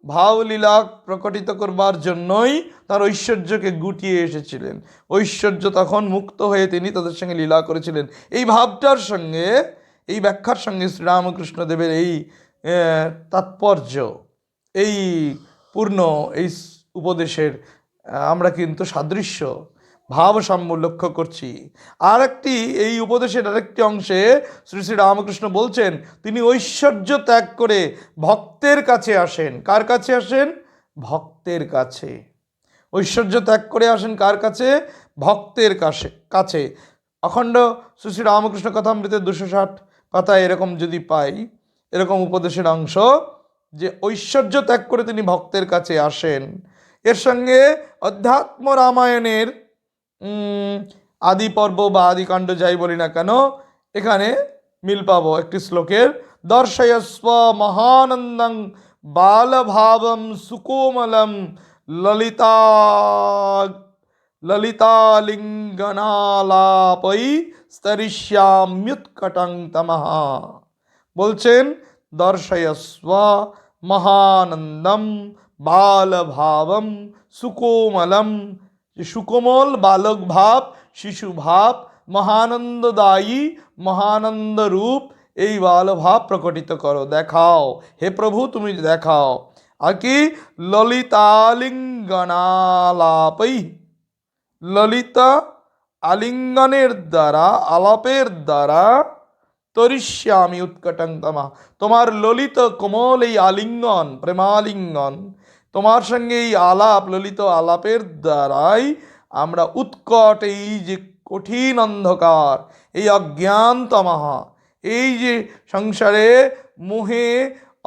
ভাবলীলা প্রকটিত করবার জন্যই তার ঐশ্বর্যকে গুটিয়ে এসেছিলেন। ঐশ্বর্য তখন মুক্ত হয়ে তিনি তাদের সঙ্গে লীলা করেছিলেন। এই ভাবটার সঙ্গে, এই ব্যাখ্যার সঙ্গে শ্রীরামকৃষ্ণদেবের এই তাৎপর্য, এই পূর্ণ এই উপদেশের আমরা কিন্তু সাদৃশ্য ভাবসাম্য লক্ষ্য করছি। আর একটি, এই উপদেশের আরেকটি অংশে শ্রী শ্রী রামকৃষ্ণ বলছেন তিনি ঐশ্বর্য ত্যাগ করে ভক্তের কাছে আসেন। কার কাছে আসেন? ভক্তের কাছে। ঐশ্বর্য ত্যাগ করে আসেন কার কাছে? ভক্তের কাছে। অখণ্ড শ্রী শ্রী রামকৃষ্ণ কথামৃতের 260 পাতায় এরকম যদি পাই, এরকম উপদেশের অংশ, যে ঐশ্বর্য ত্যাগ করে তিনি ভক্তের কাছে আসেন, এর সঙ্গে অধ্যাত্ম রামায়ণের আদি পর্ব বা আদিকাণ্ড যাই বলি না কেন, এখানে মিল পাবো একটি শ্লোকের, দর্শয়স্ব মহানন্দং বালভাবম সুকোমলম ললিতা ললিতালিঙ্গনালাপৈ স্তরিষ্যাম্যুৎকটং তমঃ। বলছেন দর্শয়স্ব মহানন্দম বালভাবম সুকোমলম, সুকোমল বালক ভাব, শিশু ভাব, মহানন্দদায়ী মহানন্দ রূপ, এই বালভাব প্রকটিত করো, দেখাও হে প্রভু, তুমি দেখাও। আর কি ললিতালিঙ্গনালাপৈ, ললিতা আলিঙ্গনের দ্বারা, আলাপের দ্বারা, তরিষ্যামি উৎকটং তমা, তোমার ললিত কোমল এই আলিঙ্গন, প্রেমালিঙ্গন, তোমার সঙ্গে এই আলাপ, ললিত আলাপের দ্বারাই আমরা উৎকট এই যে কঠিন অন্ধকার, এই অজ্ঞান তমাহা, এই যে সংসারে মোহে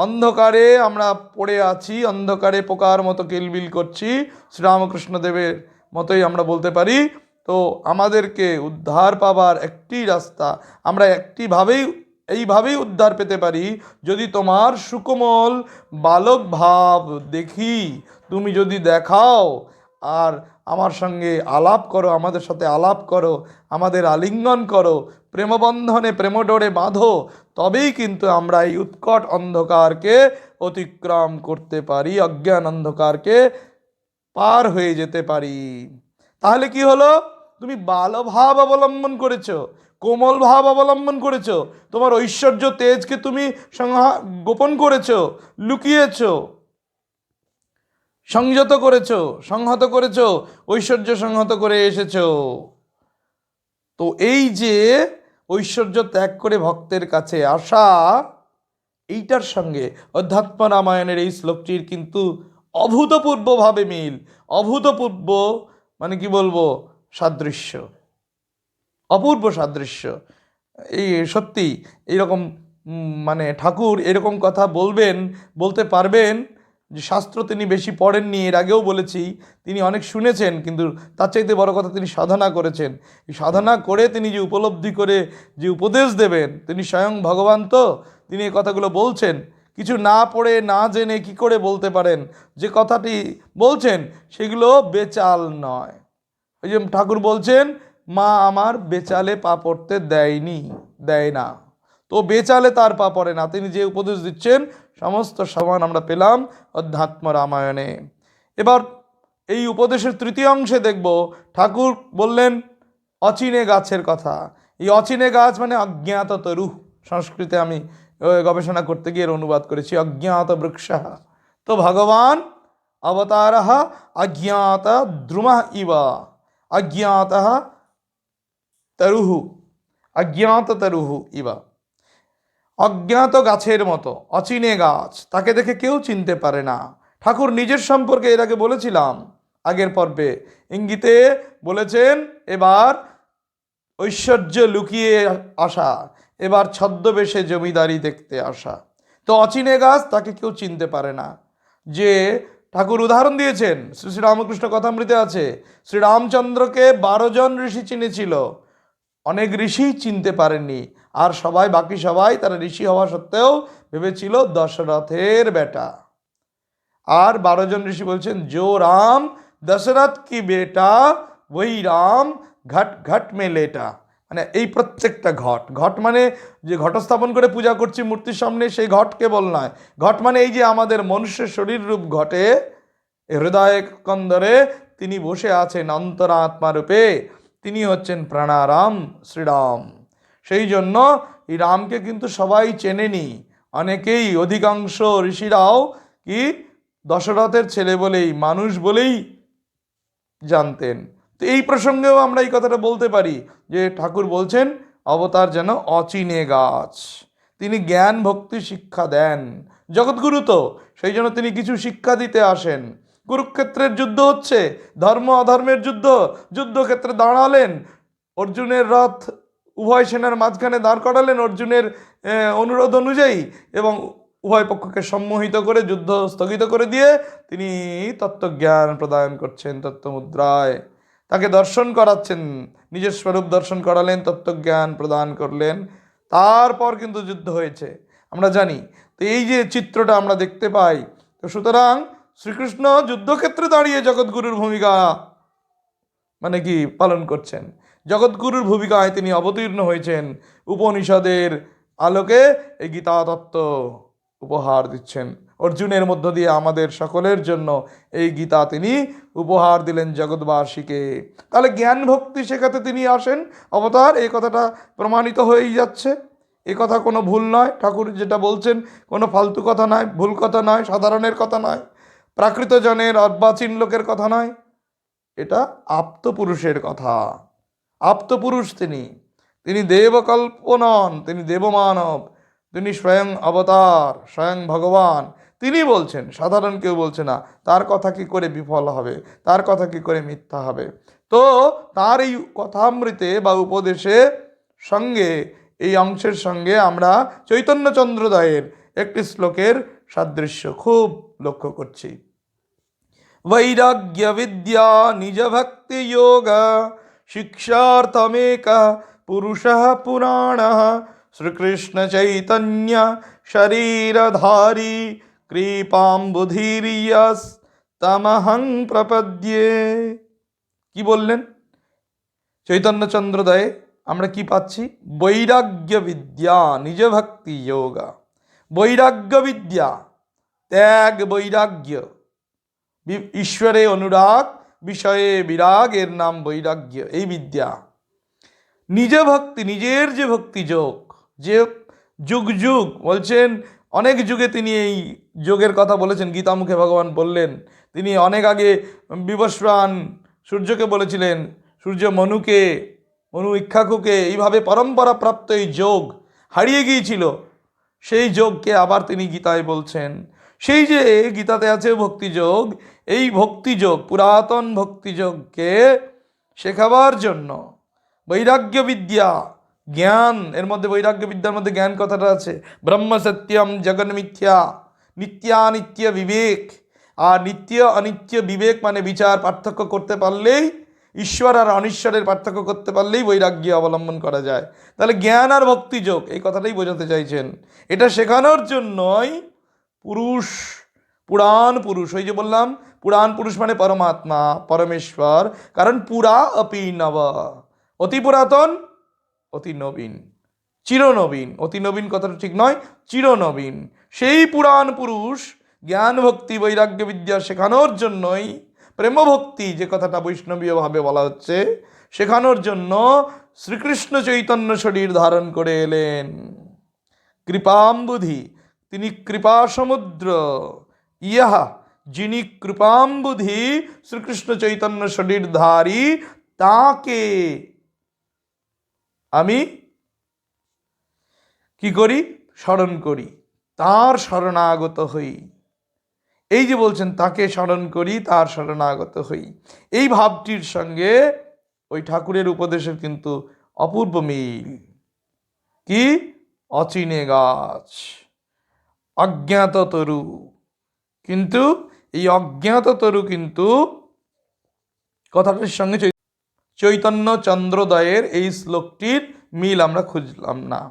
অন্ধকারে আমরা পড়ে আছি, অন্ধকারে পোকার মতো কিলবিল করছি, শ্রীরামকৃষ্ণদেবের মতোই আমরা বলতে পারি। তো আমাদেরকে উদ্ধার পাবার একটি রাস্তা, আমরা এইভাবেই উদ্ধার পেতে পারি, যদি তোমার সুকোমল বালক ভাব দেখি, তুমি যদি দেখাও আর আমার সঙ্গে আলাপ করো, আমাদের সাথে আলাপ করো, আমাদের আলিঙ্গন করো, প্রেমবন্ধনে প্রেমডোরে বাঁধো, তবেই কিন্তু আমরা এই উৎকট অন্ধকারকে অতিক্রম করতে পারি, অজ্ঞান অন্ধকারকে পার হয়ে যেতে পারি। তাহলে কি হলো? তুমি বালভাব অবলম্বন করেছো, কোমল ভাব অবলম্বন করেছো, তোমার ঐশ্বর্য তেজকে তুমি গোপন করেছো, লুকিয়েছো, সংযত করেছো, সংহত করেছো, ঐশ্বর্য সংহত করে এসেছো। তো এই যে ঐশ্বর্য ত্যাগ করে ভক্তের কাছে আসা, এইটার সঙ্গে অধ্যাত্ম রামায়ণের এই শ্লোকটির কিন্তু অভূতপূর্বভাবে মিল, অভূতপূর্ব মানে কি বলবো, সাদৃশ্য, অপূর্ব সাদৃশ্য। এই সত্যি এইরকম মানে ঠাকুর এরকম কথা বলতে পারবেন যে শাস্ত্র তিনি বেশি পড়েননি, এর আগেও বলেছি, তিনি অনেক শুনেছেন, কিন্তু তার চাইতে বড় কথা তিনি সাধনা করেছেন। এই সাধনা করে তিনি যে উপলব্ধি করে যে উপদেশ দেবেন, তিনি স্বয়ং ভগবান, তো তিনি এই কথাগুলো বলছেন। কিছু না পড়ে না জেনে কি করে বলতে পারেন? যে কথাটি বলছেন সেগুলো বেচাল নয়। ওই যে ঠাকুর বলছেন, মা আমার বেচালে পা পড়তে দেয় না, তো বেচালে তার পা পড়ে না। তিনি যে উপদেশ দিচ্ছেন সমস্ত সমান আমরা পেলাম অধ্যাত্ম রামায়ণে। এবার এই উপদেশের তৃতীয় অংশে দেখব, ঠাকুর বললেন অচিনে গাছের কথা। এই অচিনে গাছ মানে অজ্ঞাত তরু, সংস্কৃতে আমি গবেষণা করতে গিয়ে এর অনুবাদ করেছি, অজ্ঞাত বৃক্ষ। তো ভগবান অবতারঃ অজ্ঞাত দ্রুমঃ ইব, অজ্ঞাত তরুহু, অজ্ঞাত তরুহু ইব, অজ্ঞাত গাছের মতো, অচিনে গাছ, তাকে দেখে কেউ চিনতে পারে না। ঠাকুর নিজের সম্পর্কে এর আগে বলেছিলাম, আগের পর্বে ইঙ্গিতে বলেছেন, এবার ঐশ্বর্য লুকিয়ে আসা, এবার ছদ্মবেশে জমিদারি দেখতে আসা। তো অচিনে গাছ, তাকে কেউ চিনতে পারে না। যে ঠাকুর উদাহরণ দিয়েছেন, শ্রী শ্রীরামকৃষ্ণ কথামৃতে আছে, শ্রীরামচন্দ্রকে 12 জন ঋষি চিনেছিল, অনেক ঋষি চিনতে পারেননি, আর বাকি সবাই তারা ঋষি হওয়া সত্ত্বেও ভেবেছিল দশরথের বেটা। আর 12 জন ঋষি বলছেন, জো রাম দশরথ কি বেটা ওই রাম ঘট ঘট মে লেটা। মানে এই প্রত্যেকটা ঘট মানে যে ঘট স্থাপন করে পূজা করছি মূর্তির সামনে, সেই ঘট কেবল নয়, ঘট মানে এই যে আমাদের মনুষ্যের শরীর রূপ ঘটে, হৃদয় কন্দরে তিনি বসে আছেন অন্তরাত্মা রূপে, তিনি হচ্ছেন প্রাণারাম শ্রীরাম। সেই জন্য এই রামকে কিন্তু সবাই চেনেনি, অনেকেই, অধিকাংশ ঋষিরাও কি দশরথের ছেলে বলেই, মানুষ বলেই জানতেন। তো এই প্রসঙ্গেও আমরা এই কথাটা বলতে পারি যে ঠাকুর বলছেন অবতার যেন অচিনে গাছ, তিনি জ্ঞান ভক্তি শিক্ষা দেন, জগৎগুরু তো, সেই জন্য তিনি কিছু শিক্ষা দিতে আসেন। কুরুক্ষেত্রের যুদ্ধ হচ্ছে, ধর্ম অধর্মের যুদ্ধক্ষেত্রে দাঁড়ালেন, অর্জুনের রথ উভয় সেনার মাঝখানে দাঁড় করালেন অর্জুনের অনুরোধ অনুযায়ী, এবং উভয় পক্ষকে সম্মোহিত করে যুদ্ধ স্থগিত করে দিয়ে তিনি তত্ত্বজ্ঞান প্রদান করছেন তত্ত্বমুদ্রায়, তাকে দর্শন করাচ্ছেন, নিজের স্বরূপ দর্শন করালেন, তত্ত্বজ্ঞান প্রদান করলেন। তারপর কিন্তু যুদ্ধ হয়েছে আমরা জানি। তো এই যে চিত্রটা আমরা দেখতে পাই, তো সুতরাং শ্রীকৃষ্ণ যুদ্ধক্ষেত্রে দাঁড়িয়ে জগৎগুরুর ভূমিকা মানে কি পালন করছেন, জগৎগুরুর ভূমিকায় তিনি অবতীর্ণ হয়েছেন, উপনিষদের আলোকে এই গীতা তত্ত্ব উপহার দিচ্ছেন অর্জুনের মধ্য দিয়ে আমাদের সকলের জন্য এই গীতা তিনি উপহার দিলেন জগৎবাসীকে। তাহলে জ্ঞান ভক্তি শেখাতে তিনি আসেন অবতার, এই কথাটা প্রমাণিত হয়েই যাচ্ছে। এ কথা কোনো ভুল নয়, ঠাকুর যেটা বলছেন কোনো ফালতু কথা নয়, ভুল কথা নয়, সাধারণের কথা নয়, প্রাকৃতজনের অর্বাচীন লোকের কথা নয়, এটা আপ্তপুরুষের কথা। আপ্তপুরুষ তিনি দেবকল্প নন, তিনি দেবমানব, তিনি স্বয়ং অবতার, স্বয়ং ভগবান। তিনি বলছেন, সাধারণ কেউ বলছে না। তার কথা কি করে বিফল হবে, তার কথা কি করে মিথ্যা হবে? তো তার এই কথামৃতে বা উপদেশে সঙ্গে এই অংশের সঙ্গে আমরা চৈতন্যচন্দ্রোদয়ের একটি শ্লোকের সাদৃশ্য খুব লক্ষ্য করছি। वैराग्य विद्या निज भक्ति योग शिक्षार्थमेक पुरुषः पुराणः श्रीकृष्ण चैतन्य शरीरधारी कृपाम्बुधीर्यस्तमहं प्रपद्ये। কি বললেন? চৈতন্যচন্দ্রোদয়ে আমরা কি পাচ্ছি? বৈরাগ্য বিদ্যা নিজ ভক্তি যোগা। বৈরাগ্য বিদ্যা, ত্যাগ বৈরাগ্য, ঈশ্বরে অনুরাগ, বিষয়ে বিরাগ, এর নাম বৈরাগ্য, এই বিদ্যা। নিজ ভক্তি, নিজের যে ভক্তি যোগ, যে যুগ যুগ বলছেন, অনেক যুগে তিনি এই যোগের কথা বলেছেন, গীতামুখে ভগবান বললেন। তিনি অনেক আগে বিবস্বান সূর্যকে বলেছিলেন, সূর্য মনুকে, মনু ইক্ষাকুকে, এইভাবে পরম্পরা প্রাপ্ত এই যোগ হারিয়ে গিয়েছিল, সেই যোগকে আবার তিনি গীতায় বলছেন। সেই যে গীতাতে আছে ভক্তিযোগ, এই ভক্তিযোগ, পুরাতন ভক্তিযোগকে শেখাবার জন্য বৈরাগ্য বিদ্যা, জ্ঞান, এর মধ্যে বৈরাগ্য বিদ্যার মধ্যে জ্ঞান কথাটা আছে। ব্রহ্ম সত্যম জগন মিথ্যা, নিত্যানিত্য বিবেক। আর নিত্য অনিত্য বিবেক মানে বিচার পার্থক্য করতে পারলেই, ঈশ্বর আর অনিশ্বরের পার্থক্য করতে পারলেই বৈরাগ্য অবলম্বন করা যায়। তাহলে জ্ঞান আর ভক্তিযোগ এই কথাটাই বোঝাতে চাইছেন। এটা শেখানোর জন্যই পুরুষ, পুরাণ পুরুষ, ওই যে বললাম পুরাণ পুরুষ মানে পরমাত্মা, পরমেশ্বর। কারণ পুরা অপি নব, অতি পুরাতন, অতি নবীন, চিরনবীন। অতি নবীন কথাটা ঠিক নয়, চিরনবীন। সেই পুরাণ পুরুষ জ্ঞান ভক্তি বৈরাগ্য বিদ্যা শেখানোর জন্যই, প্রেম ভক্তি যে কথাটা বৈষ্ণবীয় ভাবে বলা হচ্ছে, শেখানোর জন্য শ্রীকৃষ্ণ চৈতন্য শরীর ধারণ করে এলেন। কৃপাম্বুধি, তিনি কৃপা সমুদ্র। ইহা যিনি কৃপাম্বুধি শ্রীকৃষ্ণ চৈতন্য শরীরধারী, তাকে আমি কি করি? স্মরণ করি, তার শরণাগত হই। এই যে বলছেন তাকে স্মরণ করি, তার শরণাগত হই, এই ভাবটির সঙ্গে ওই ঠাকুরের উপদেশের কিন্তু অপূর্ব মিল। কি? অচিনে গাছ, অজ্ঞাত তরু। কিন্তু এই অজ্ঞাত তরু কিন্তু কথাটির সঙ্গে চৈতন্য চন্দ্রোদয়ের এই শ্লোকটির মিল আমরা খুঁজলাম না।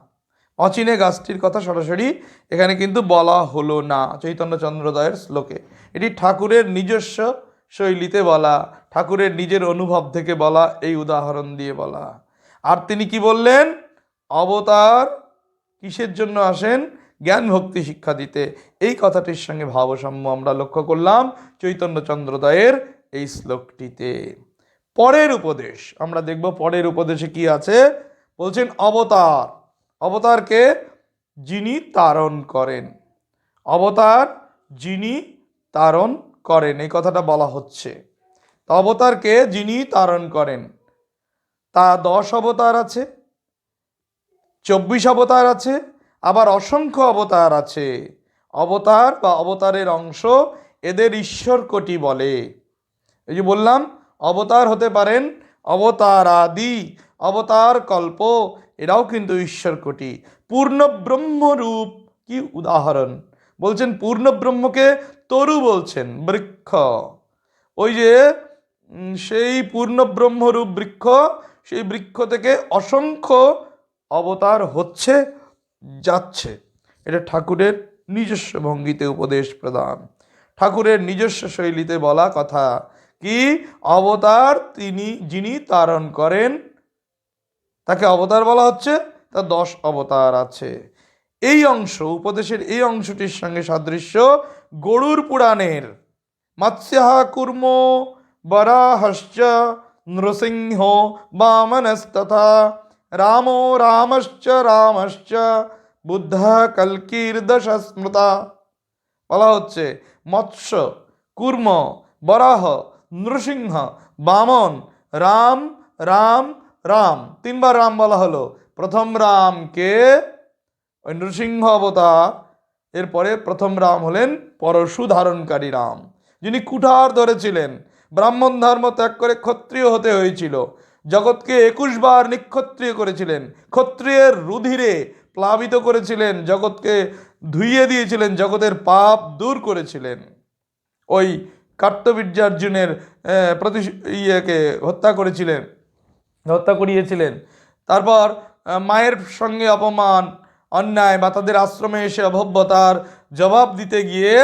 অচিনে গাছটির কথা সরাসরি এখানে কিন্তু বলা হলো না চৈতন্য চন্দ্রোদয়ের শ্লোকে। এটি ঠাকুরের নিজস্ব শৈলীতে বলা, ঠাকুরের নিজের অনুভব থেকে বলা, এই উদাহরণ দিয়ে বলা। আর তিনি কি বললেন? অবতার কিসের জন্য আসেন? জ্ঞান ভক্তি শিক্ষা দিতে। এই কথাটির সঙ্গে ভাবসাম্য আমরা লক্ষ্য করলাম চৈতন্য চন্দ্রোদয়ের এই শ্লোকটিতে। পরের উপদেশ আমরা দেখব, পরের উপদেশে কি আছে। বলছেন অবতার, অবতারকে যিনি তারণ করেন, অবতার যিনি তারণ করেন, এই কথাটা বলা হচ্ছে। তো অবতারকে যিনি তারণ করেন, তা 10 অবতার আছে, 24 অবতার আছে, আবার অসংখ্য অবতার আছে। অবতার বা অবতারের অংশ, এদের ঈশ্বর কোটি বলে। এই যে বললাম অবতার হতে পারেন অবতার আদি, অবতার কল্প, এরাও কিন্তু ঈশ্বর কোটি। পূর্ণ ব্রহ্মরূপ কি উদাহরণ, বলছেন পূর্ণ ব্রহ্মকে তরু বলছেন, বৃক্ষ। ওই যে সেই পূর্ণ ব্রহ্মরূপ বৃক্ষ, সেই বৃক্ষ থেকে অসংখ্য অবতার হচ্ছে, যাচ্ছে। এটা ঠাকুরের নিজস্ব ভঙ্গিতে উপদেশ প্রদান, ঠাকুরের নিজস্ব শৈলীতে বলা কথা। কি অবতার? যিনি তারণ করেন তাকে অবতার বলা হচ্ছে। তার 10 অবতার আছে। এই অংশ, উপদেশের এই অংশটির সঙ্গে সাদৃশ্য গরুড় পুরাণের মৎস্যঃ কুর্ম বরাহশ্চ নৃসিংহ বামনস্তথা রামো রামশ্চ বুদ্ধ কল্কির দশ স্মৃতা। বলা হচ্ছে মৎস্য, কুর্ম, বরাহ, নৃসিংহ, বামন, রাম রাম রাম, 3বার রাম বলা হলো। প্রথম রামকে ওই নৃসিংহ অবতার, এরপরে প্রথম রাম হলেন পরশু ধারণকারী রাম, যিনি কুঠার ধরেছিলেন, ব্রাহ্মণ ধর্ম ত্যাগ করে ক্ষত্রিয় হতে হয়েছিল, জগৎকে 21 বার নিক্ষত্রিয় করেছিলেন, ক্ষত্রিয়ের রুধিরে প্লাবিত করেছিলেন, জগৎকে ধুইয়ে দিয়েছিলেন, জগতের পাপ দূর করেছিলেন। ওই কার্তবীর্যার্জুনের ইয়েকে হত্যা করিয়েছিলেন। তারপর মায়ের সঙ্গে অপমান, অন্যায় বা তাদের আশ্রমে এসে অভব্যতার জবাব দিতে গিয়ে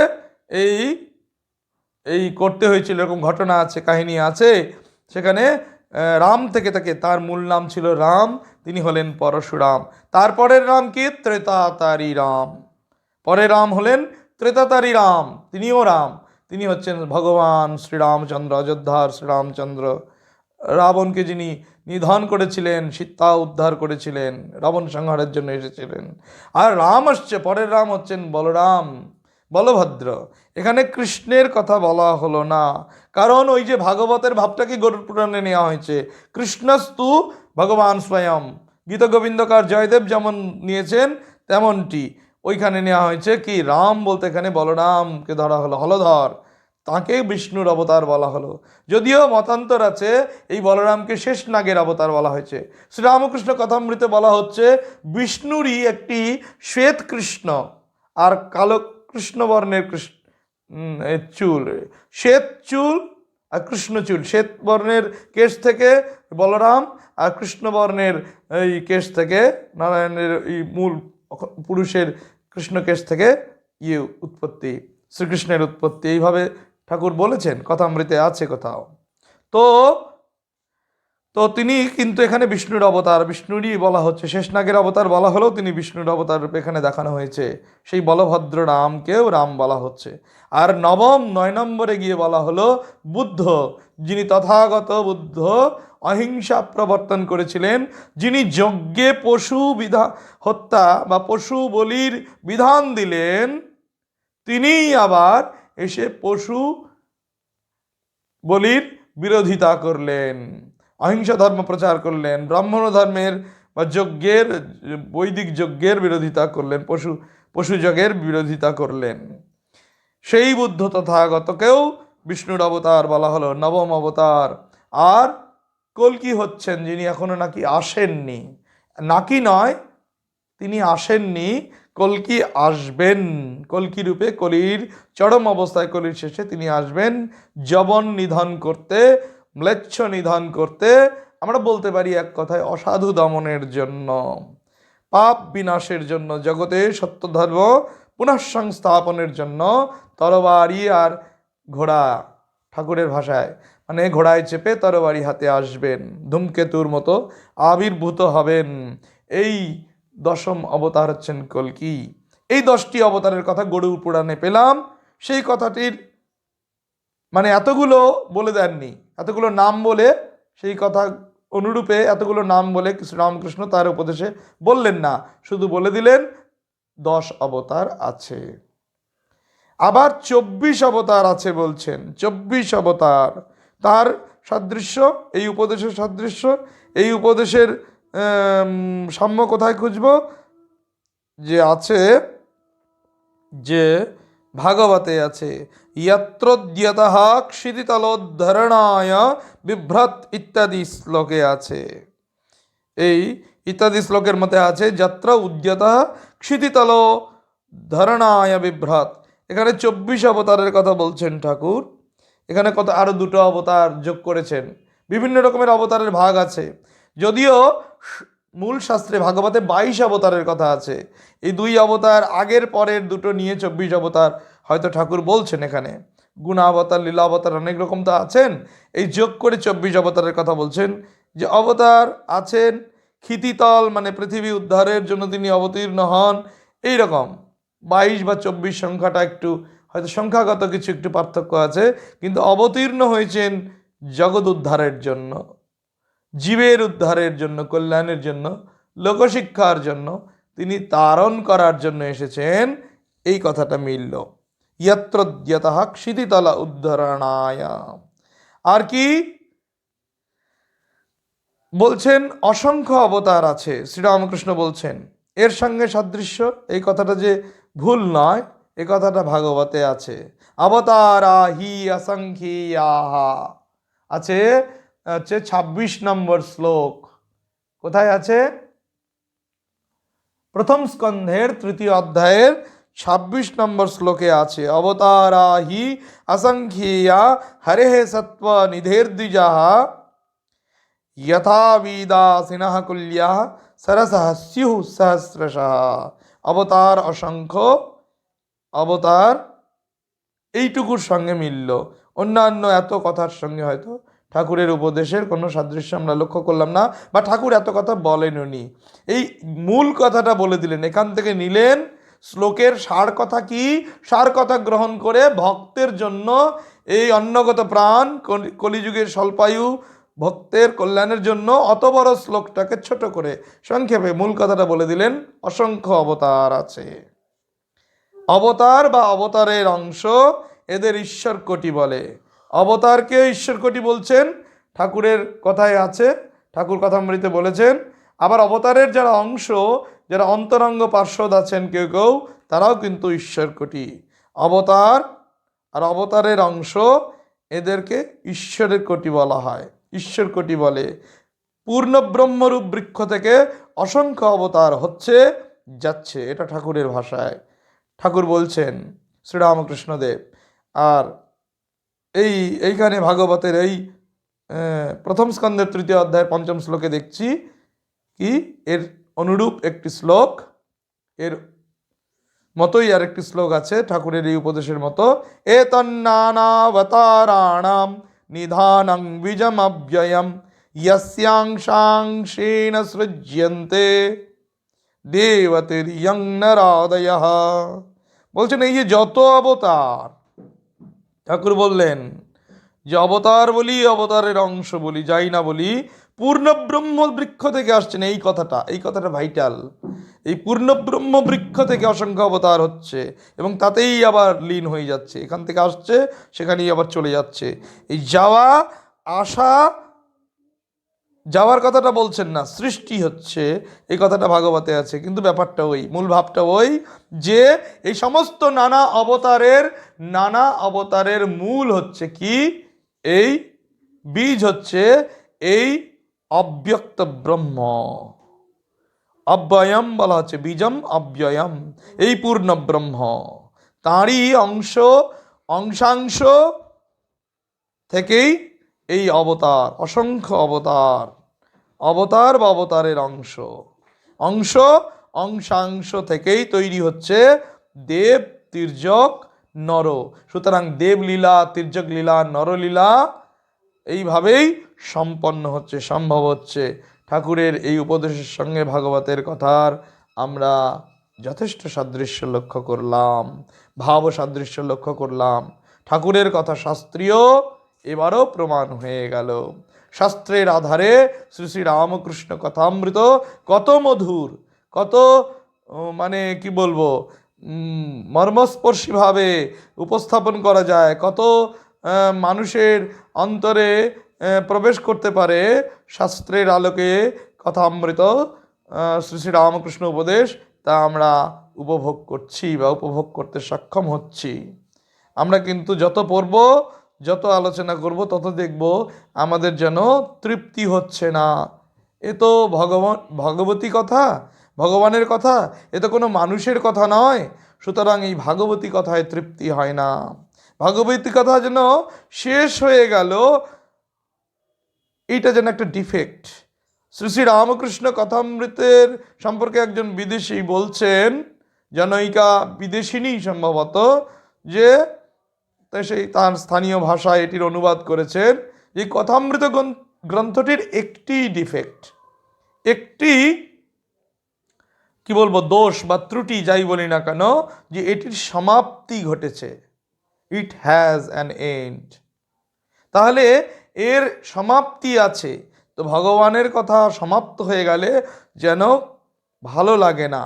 এই করতে হয়েছিল, এরকম ঘটনা আছে, কাহিনী আছে। সেখানে রাম থেকে তার মূল নাম ছিল রাম, তিনি হলেন পরশুরাম। তারপরের রাম কি? ত্রেতাতারী রাম। পরে রাম হলেন ত্রেতাতারী রাম, তিনিও রাম। তিনি হচ্ছেন ভগবান শ্রীরামচন্দ্র, অযোধ্যার শ্রীরামচন্দ্র। রাবণকে যিনি নিধন করেছিলেন, সীতা উদ্ধার করেছিলেন, রাবণ সংহারের জন্য এসেছিলেন। আর রাম আসছে, পরের রাম হচ্ছেন বলরাম, বলভদ্র। এখানে কৃষ্ণের কথা বলা হলো না, কারণ ওই যে ভাগবতের ভাবটাকে গরুড় পুরাণে নেওয়া হয়েছে। কৃষ্ণস্তু ভগবান স্বয়ং, গীত গোবিন্দকার জয়দেব যেমন নিয়েছেন তেমনটি ওইখানে নেওয়া হয়েছে। কি রাম বলতে এখানে বলরামকে ধরা হলো, হলধর, তাকে বিষ্ণুর অবতার বলা হলো। যদিও মতান্তর আছে, এই বলরামকে শেষ নাগের অবতার বলা হয়েছে। শ্রীরামকৃষ্ণ কথামৃতে বলা হচ্ছে বিষ্ণুরই একটি শ্বেত কৃষ্ণ আর কালো কৃষ্ণ বর্ণের চুল, শ্বেত চুল আর কৃষ্ণ চুল। শ্বেত বর্ণের কেশ থেকে বলরাম, আর কৃষ্ণ বর্ণের এই কেশ থেকে নারায়ণের এই মূল পুরুষের কৃষ্ণ কেশ থেকে উৎপত্তি, শ্রীকৃষ্ণের উৎপত্তি। এইভাবে ঠাকুর বলেছেন, কথামৃতে আছে কোথাও। তো তিনি কিন্তু এখানে বিষ্ণুর অবতার, বিষ্ণুরই বলা হচ্ছে। শেষনাগের অবতার বলা হলেও তিনি বিষ্ণুর অবতার রূপে এখানে দেখানো হয়েছে। সেই বলভদ্র রামকেও রাম বলা হচ্ছে। আর 9 নম্বরে গিয়ে বলা হলো বুদ্ধ, যিনি তথাগত বুদ্ধ অহিংসা প্রবর্তন করেছিলেন, যিনি যজ্ঞে পশু হত্যা বা পশু বলির বিধান দিলেন, তিনিই আবার এসে পশু বলির বিরোধিতা করলেন, অহিংসা ধর্ম প্রচার করলেন, ব্রাহ্মণ ধর্মের বা যজ্ঞের, বৈদিক যজ্ঞের বিরোধিতা করলেন, পশু যজ্ঞের বিরোধিতা করলেন। সেই বুদ্ধ তথাগতকেও বিষ্ণুর অবতার বলা হলো, 9ম অবতার। আর কল্কি হচ্ছেন যিনি এখনো নাকি আসেননি, নাকি নয়, তিনি আসেননি, কল্কি আসবেন। কল্কি রূপে কলির চরম অবস্থায়, কলির শেষে তিনি আসবেন যবন নিধন করতে, ম্লেচ্ছ নিধন করতে। আমরা বলতে পারি এক কথায় অসাধু দমনের জন্য, পাপ বিনাশের জন্য, জগতে সত্য ধর্ম পুনঃসংস্থাপনের জন্য তরবারি আর ঘোড়া, ঠাকুরের ভাষায় মানে ঘোড়ায় চেপে তরবারি হাতে আসবেন, ধূমকেতুর মতো আবির্ভূত হবেন। এই 10ম অবতার হচ্ছেন কল্কি। এই 10টি অবতারের কথা গরুড় পুরাণে পেলাম। সেই কথাটির মানে এতগুলো বলে দেননি, এতগুলো নাম বলে, সেই কথা অনুরূপে এতগুলো নাম বলে শ্রীরামকৃষ্ণ তার উপদেশে বললেন না, শুধু বলে দিলেন 10 অবতার আছে। আবার 24 অবতার আছে বলছেন। 24 অবতার, তার সাদৃশ্য, এই উপদেশের সাদৃশ্য, এই উপদেশের সাম্য কোথায় খুঁজব? যে আছে, যে ভাগবতে আছে, যত্রোদ্যতঃ ক্ষিতিতলোদ্ধরণায় বিভ্রত ইত্যাদি শ্লোকে আছে। এই ইত্যাদি শ্লোকের মধ্যে আছে যত্র উদ্যতঃ ক্ষিতিতলো ধরণায় বিভ্রাত। এখানে 24 অবতারের কথা বলছেন ঠাকুর। এখানে কত আরো দুটো অবতার যোগ করেছেন। বিভিন্ন রকমের অবতারের ভাগ আছে, যদিও মূল শাস্ত্রে ভাগবতে 22 অবতারের কথা আছে। এই দুই অবতার আগের পরের দুটো নিয়ে 24 অবতার হয়তো ঠাকুর বলছেন। এখানে গুণাবতার, লীলাবতার অনেক রকম তো আছেন, এই যোগ করে 24 অবতারের কথা বলছেন। যে অবতার আছেন, ক্ষিতিতল মানে পৃথিবী উদ্ধারের জন্য তিনি অবতীর্ণ হন, এই রকম 22 বা 24 সংখ্যাটা একটু হয়তো সংখ্যাগত কিছু একটু পার্থক্য আছে, কিন্তু অবতীর্ণ হয়েছেন জগৎ উদ্ধারের জন্য, জীবের উদ্ধারের জন্য, কল্যাণের জন্য, লোকশিক্ষার জন্য, তিনি তারণ করার জন্য এসেছেন। এই কথাটা মিলল। ইয়ত্রদ্যতঃ ক্ষিতিতল উদ্ধরণায়। আর কি বলছেন? অসংখ্য অবতার আছে শ্রীরামকৃষ্ণ বলছেন। এর সঙ্গে সাদৃশ্য, এই কথাটা যে ভুল নয়, এই কথাটা ভাগবতে আছে। অবতারা হি অসংখ্যাহা আছে, হচ্ছে 26 নম্বর শ্লোক। কোথায় আছে? প্রথম স্কন্ধের 3য় অধ্যায়ের 26 নম্বর শ্লোকে আছে। অবতারা হি অসংখ্যা হরেহ সত্ত্ব নিধের্দ্বিজাহ यथा वीदासिनः कुल्याः सरसः स्युः सहस्रशः। অবতার অসংখ্য, অবতার এইটুকুর সঙ্গে মিলল। অন্যান্য এত কথার সঙ্গে হয়তো ঠাকুরের উপদেশের কোনো সাদৃশ্য আমরা লক্ষ্য করলাম না, বা ঠাকুর এত কথা বলেননি। এই মূল কথাটা বলে দিলেন, এখান থেকে নিলেন শ্লোকের সার কথা কি, সার কথা গ্রহণ করে ভক্তের জন্য এই অন্নগত প্রাণ কলিযুগের স্বল্পায়ু ভক্তের কল্যাণের জন্য অত বড় শ্লোকটাকে ছোট করে সংক্ষেপে মূল কথাটা বলে দিলেন। অসংখ্য অবতার আছে। অবতার বা অবতারের অংশ, এদের ঈশ্বর কোটি বলে। অবতারকে ঈশ্বর কোটি বলছেন, ঠাকুরের কথায় আছে, ঠাকুর কথামৃতে বলেছেন। আবার অবতারের যারা অংশ, যারা অন্তরঙ্গ পার্শ্বদ আছেন কেউ কেউ, তারাও কিন্তু ঈশ্বর কোটি। অবতার আর অবতারের অংশ, এদেরকে ঈশ্বরের কোটি বলা হয়, ঈশ্বর কোটি বলে। পূর্ণ ব্রহ্মরূপ বৃক্ষ থেকে অসংখ্য অবতার হচ্ছে যাচ্ছে, এটা ঠাকুরের ভাষায় ঠাকুর বলছেন শ্রীরামকৃষ্ণদেব। আর এইখানে ভাগবতের এই প্রথম স্কন্ধের 3য় অধ্যায় 5ম শ্লোকে দেখছি কি এর অনুরূপ একটি শ্লোক, এর মতোই আর একটি শ্লোক আছে ঠাকুরের এই উপদেশের মতো। এতন্নানাবতারাণাম নিধানং বীজমব্যয়ম यस्यांशांशेन সৃজ্যন্তে দেবতির্যং নরাদয়ঃ। বলছেন এই যে যত অবতার, ঠাকুর বললেন যে অবতার বলি, অবতারের অংশ বলি, যাই না বলি, পূর্ণ ব্রহ্ম বৃক্ষ থেকে আসছেন। এই কথাটা ভাইটাল। এই পূর্ণ ব্রহ্ম বৃক্ষ থেকে অসংখ্য অবতার হচ্ছে এবং তাতেই আবার লীন হয়ে যাচ্ছে। এখান থেকে আসছে, সেখানেই আবার চলে যাচ্ছে। এই যাওয়া আসা, যাওয়ার কথাটা বলছেন না, সৃষ্টি হচ্ছে, এই কথাটা ভাগবতে আছে। কিন্তু ব্যাপারটা ওই, মূল ভাবটা ওই, যে এই সমস্ত নানা অবতারের মূল হচ্ছে কি, এই বীজ হচ্ছে এই অব্যক্ত ব্রহ্ম। অব্যয়ম বলা হচ্ছে, বীজম অব্যয়ম, এই পূর্ণ ব্রহ্ম, তাঁরই অংশাংশ থেকেই এই অবতার, অসংখ্য অবতার, অবতার বা অবতারের অংশাংশ থেকেই তৈরি হচ্ছে দেব, তির্যক, নর। সুতরাং দেবলীলা, তির্যক লীলা, নরলীলা এইভাবেই সম্পন্ন হচ্ছে, সম্ভব হচ্ছে। ঠাকুরের এই উপদেশের সঙ্গে ভাগবতের কথার আমরা যথেষ্ট সাদৃশ্য লক্ষ্য করলাম, ভাব সাদৃশ্য লক্ষ্য করলাম। ঠাকুরের কথা শাস্ত্রীয়, এবারও প্রমাণ হয়ে গেল। শাস্ত্রের আধারে শ্রী শ্রী রামকৃষ্ণ কথামৃত কত মধুর, কত মানে কি বলবো, মর্মস্পর্শীভাবে উপস্থাপন করা যায়, কত মানুষের অন্তরে প্রবেশ করতে পারে শাস্ত্রের আলোকে কথামৃত শ্রী শ্রী রামকৃষ্ণ উপদেশ, তা আমরা উপভোগ করছি বা উপভোগ করতে সক্ষম হচ্ছি। আমরা কিন্তু যত পড়ব, যত আলোচনা করব, তত দেখব আমাদের যেন তৃপ্তি হচ্ছে না। এ তো ভগবতী কথা, ভগবানের কথা, এ তো কোনো মানুষের কথা নয়। সুতরাং এই ভাগবতী কথায় তৃপ্তি হয় না। ভাগবতী কথা যেন শেষ হয়ে গেল, এইটা যেন একটা ডিফেক্ট। শ্রী শ্রী রামকৃষ্ণ কথামৃতের সম্পর্কে একজন বিদেশি বলছেন, জনৈকা বিদেশিনী সম্ভবত, যে সেই তার স্থানীয় ভাষায় এটির অনুবাদ করেছেন, যে কথামৃত গ্রন্থটির একটি ডিফেক্ট, একটি কি বলবো দোষ বা ত্রুটি যাই বলি না কেন, যে এটির সমাপ্তি ঘটেছে। It has an end. তাহলে এর সমাপ্তি আছে, তো ভগবানের কথা সমাপ্ত হয়ে গেলে যেন ভালো লাগে না,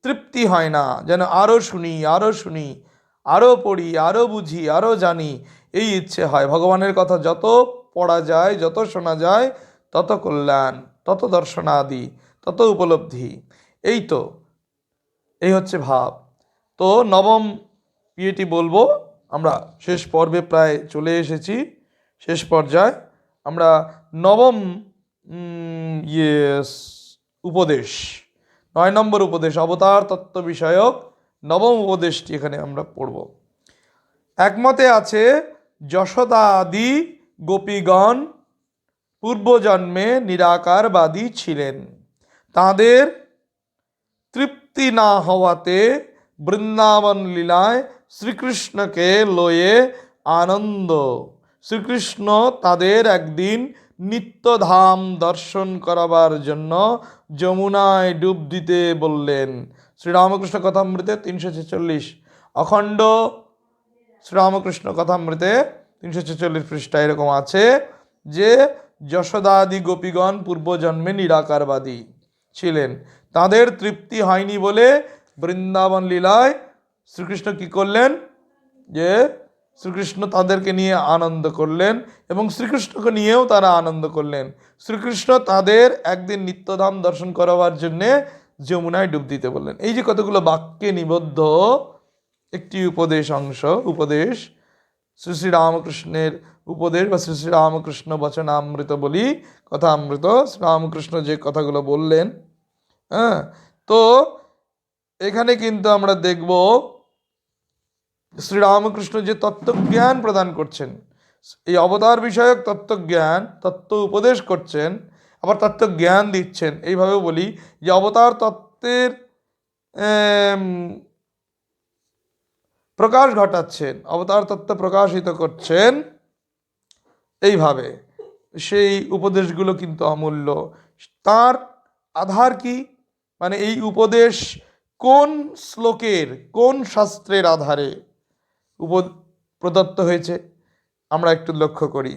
তৃপ্তি হয় না, যেন আরও শুনি আরও শুনি, আরও পড়ি, আরও বুঝি, আরও জানি, এই ইচ্ছে হয়। ভগবানের কথা যত পড়া যায়, যত শোনা যায়, তত কল্যাণ, তত দর্শনাদি, তত উপলব্ধি। এই হচ্ছে ভাব। তো নবম ইয়েটি বলবো, আমরা শেষ পর্বে প্রায় চলে এসেছি, শেষ পর্যায়ে আমরা নবম উপদেশ, 9 নম্বর উপদেশ, অবতার তত্ত্ব বিষয়ক নবম উপদেশটি এখানে আমরা পড়ব। একমতে আছে যশোদাদি গোপীগণ পূর্বজন্মে নিরাকারবাদী ছিলেন। তাদের তৃপ্তি না হওয়াতে বৃন্দাবন লীলায় শ্রীকৃষ্ণকে লয়ে আনন্দ। শ্রীকৃষ্ণ তাদের একদিন নিত্যধাম দর্শন করাবার জন্য যমুনায় ডুব দিতে বললেন। শ্রীরামকৃষ্ণ কথামৃতে 346, অখণ্ড শ্রীরামকৃষ্ণ কথামৃতে 346 পৃষ্ঠা এরকম আছে যে যশোদাদি গোপীগণ পূর্বজন্মে নিরাকারবাদী ছিলেন, তাদের তৃপ্তি হয়নি বলে বৃন্দাবন লীলায় শ্রীকৃষ্ণ কি করলেন, যে শ্রীকৃষ্ণ তাদেরকে নিয়ে আনন্দ করলেন এবং শ্রীকৃষ্ণকে নিয়েও তারা আনন্দ করলেন। শ্রীকৃষ্ণ তাদের একদিন নিত্যধাম দর্শন করাবার জন্যে যমুনায় ডুব দিতে বললেন। এই যে কতগুলো বাক্যে নিবদ্ধ একটি উপদেশ অংশ, উপদেশ শ্রী শ্রী রামকৃষ্ণের উপদেশ বা শ্রী শ্রী রামকৃষ্ণ বচনামৃত বলি, কথা অমৃত, শ্রীরামকৃষ্ণ যে কথাগুলো বললেন। হ্যাঁ, তো এখানে কিন্তু আমরা দেখব শ্রীরামকৃষ্ণ যে তত্ত্বজ্ঞান প্রদান করছেন, এই অবতার বিষয়ক তত্ত্বজ্ঞান, তত্ত্ব উপদেশ করছেন, আবার তত্ত্বজ্ঞান দিচ্ছেন। এইভাবে বলি যে অবতার তত্ত্বের প্রকাশ ঘটাচ্ছেন, অবতার তত্ত্ব প্রকাশিত করছেন এইভাবে। সেই উপদেশগুলো কিন্তু অমূল্য। তার আধার কি, মানে এই উপদেশ কোন শ্লোকের, কোন শাস্ত্রের আধারে প্রদত্ত হয়েছে আমরা একটু লক্ষ্য করি।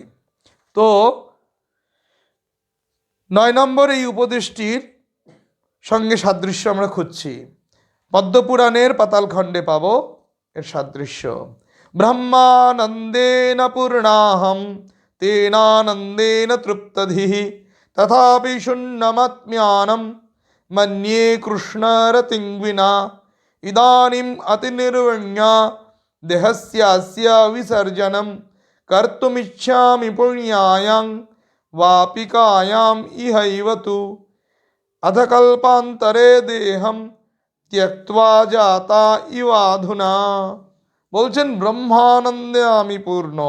তো 9 নম্বর এই উপদেশটির সঙ্গে সাদৃশ্য আমরা খুঁজছি। পদ্মপুরাণের পাতালখণ্ডে পাবো এর সাদৃশ্য। ব্রহ্মানন্দেন পূর্ণাহম তেনানন্দেন তৃপ্তধিঃ তথাপি শূন্যমাত্ম্যানম মন্যে কৃষ্ণরতিং বিনা ইদানীম অতিনির্বণ্যা দেহস্যাস্য বিসর্জনম কর্তুমিচ্ছামি পুণ্যায়াং वापिकायाम इहैव तु अधकल्पान्तरे देहम त्यक्त्वा जाता इवाधुना। বলছেন ব্রহ্মানন্দে আমি পূর্ণ,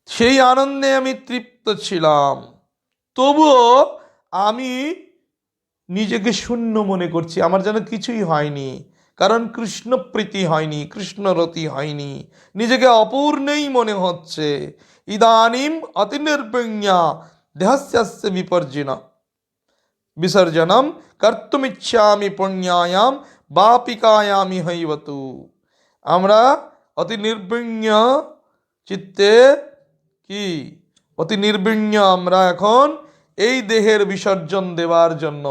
সেই আনন্দে আমি তৃপ্ত ছিলাম, তবুও আমি নিজেকে শূন্য মনে করছি, আমার যেন কিছুই হয়নি, কারণ কৃষ্ণ প্রীতি হয়নি, কৃষ্ণরতি হয়নি, নিজেকে অপূর্ণই মনে হচ্ছে। ইদানীম অতিনির্বণ্যা দেহস্যাস্য বিসর্জনম কর্তুমিচ্ছামি পুণ্যায়াম বাপিকায়াম ইহৈব তু। আমরা অতি নির্বণ্য চিত্তে কি, অতি নির্বণ্য আমরা এখন এই দেহের বিসর্জন দেওয়ার জন্য,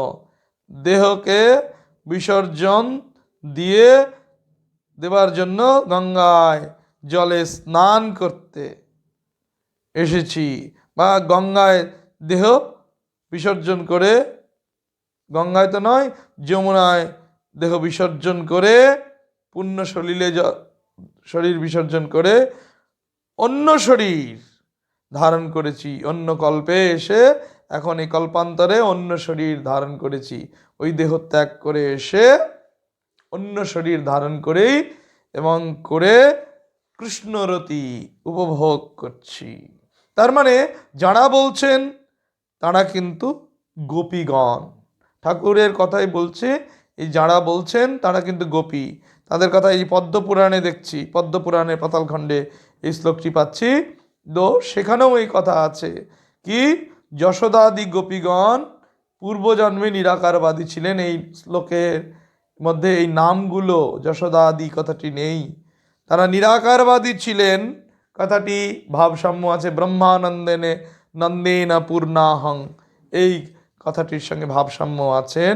দেহকে বিসর্জন দিয়ে দেবার জন্য গঙ্গায় জলে স্নান করতে এসেছি, বা গঙ্গায় দেহ বিসর্জন করে, গঙ্গায় তো নয় যমুনায় দেহ বিসর্জন করে, পুণ্য সলিলে শরীর বিসর্জন করে অন্য শরীর ধারণ করেছি। অন্য কল্পে এসে এখন এই কল্পান্তরে অন্য শরীর ধারণ করেছি, ওই দেহ ত্যাগ করে এসে অন্য শরীর ধারণ করেই এবং করে কৃষ্ণরতি উপভোগ করছি। তার মানে যারা বলছেন তারা কিন্তু গোপীগণ। ঠাকুরের কথাই বলছে, এই যারা বলছেন তারা কিন্তু গোপী। তাদের কথা এই পদ্মপুরাণে দেখছি, পদ্মপুরাণের পাতালখণ্ডে এই শ্লোকটি পাচ্ছি। তো সেখানেও এই কথা আছে কি, যশোদাদি গোপীগণ পূর্বজন্মে নিরাকারবাদী ছিলেন। এই শ্লোকের মধ্যে এই নামগুলো, যশোদাদি কথাটি নেই, তারা নিরাকারবাদী ছিলেন কথাটি ভাবসাম্য আছে। ব্রহ্মানন্দেনে নন্দেনা পূর্ণাহং, এই কথাটির সঙ্গে ভাবসাম্য আছেন।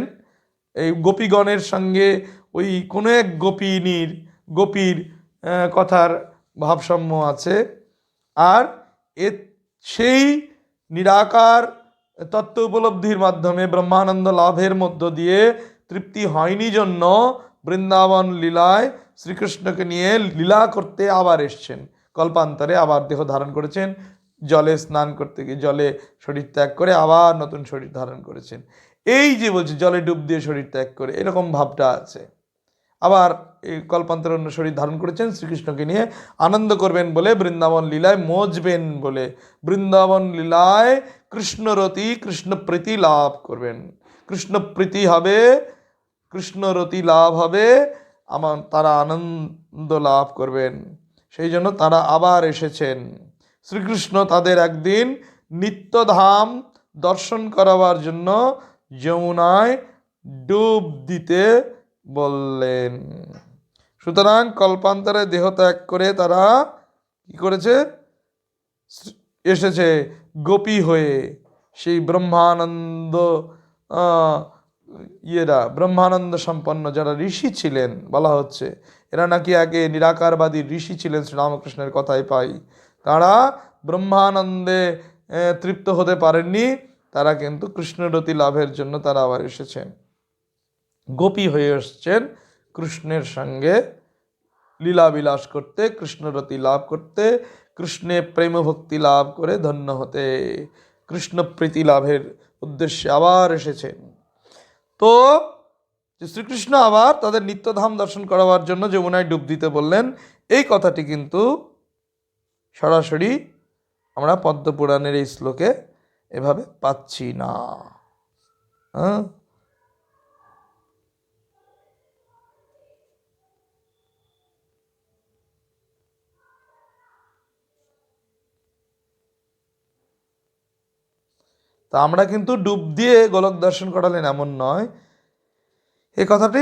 এই গোপীগণের সঙ্গে ওই কোনো এক গোপীর কথার ভাবসাম্য আছে। আর সেই নিরাকার তত্ত্ব উপলব্ধির মাধ্যমে ব্রহ্মানন্দ লাভের মধ্য দিয়ে তৃপ্তি হয়নি জন্য বৃন্দাবন লীলায় শ্রীকৃষ্ণকে নিয়ে লীলা করতে আবার এসছেন। কল্পান্তরে আবার দেহ ধারণ করেছেন, জলে স্নান করতে গিয়ে জলে শরীর ত্যাগ করে আবার নতুন শরীর ধারণ করেছেন। এই যে বলছে জলে ডুব দিয়ে শরীর ত্যাগ করে, এরকম ভাবটা আছে। আবার এই কল্পান্তরে অন্য শরীর ধারণ করেছেন শ্রীকৃষ্ণকে নিয়ে আনন্দ করবেন বলে, বৃন্দাবন লীলায় মজবেন বলে, বৃন্দাবন লীলায় কৃষ্ণরতি কৃষ্ণপ্রীতি লাভ করবেন। কৃষ্ণপ্রীতি হবে, কৃষ্ণরতি লাভ হবে, তারা আনন্দ লাভ করবেন। সেই জন্য তারা আবার এসেছেন। শ্রীকৃষ্ণ তাদের একদিন নিত্যধাম দর্শন করাবার জন্য যমুনায় ডুব দিতে বললেন। সুতরাং কল্পান্তরে দেহ ত্যাগ করে তারা কি করেছে, এসেছে গোপী হয়ে। সেই ব্রহ্মানন্দ ব্রহ্মানন্দ সম্পন্ন যারা ঋষি ছিলেন বলা হচ্ছে, এরা নাকি আগে নিরাকারবাদী ঋষি ছিলেন, শ্রীরামকৃষ্ণের কথাই পাই। তারা ব্রহ্মানন্দে তৃপ্ত হতে পারেননি, তারা কিন্তু কৃষ্ণরতি লাভের জন্য তারা আবার এসেছেন, গোপী হয়ে এসছেন কৃষ্ণের সঙ্গে লীলাবিলাস করতে, কৃষ্ণরতি লাভ করতে, কৃষ্ণে প্রেম ভক্তি লাভ করে ধন্য হতে, কৃষ্ণপ্রীতি লাভের উদ্দেশ্যে আবার এসেছেন। তো শ্রীকৃষ্ণ আবার তাদের নিত্যধাম দর্শন করাবার জন্য যমুনায় ডুব দিতে বললেন, এই কথাটি কিন্তু সরাসরি আমরা পদ্মপুরাণের এই শ্লোকে এভাবে পাচ্ছি না। তা আমরা কিন্তু ডুব দিয়ে গোলক দর্শন করালেন এমন নয়, এই কথাটি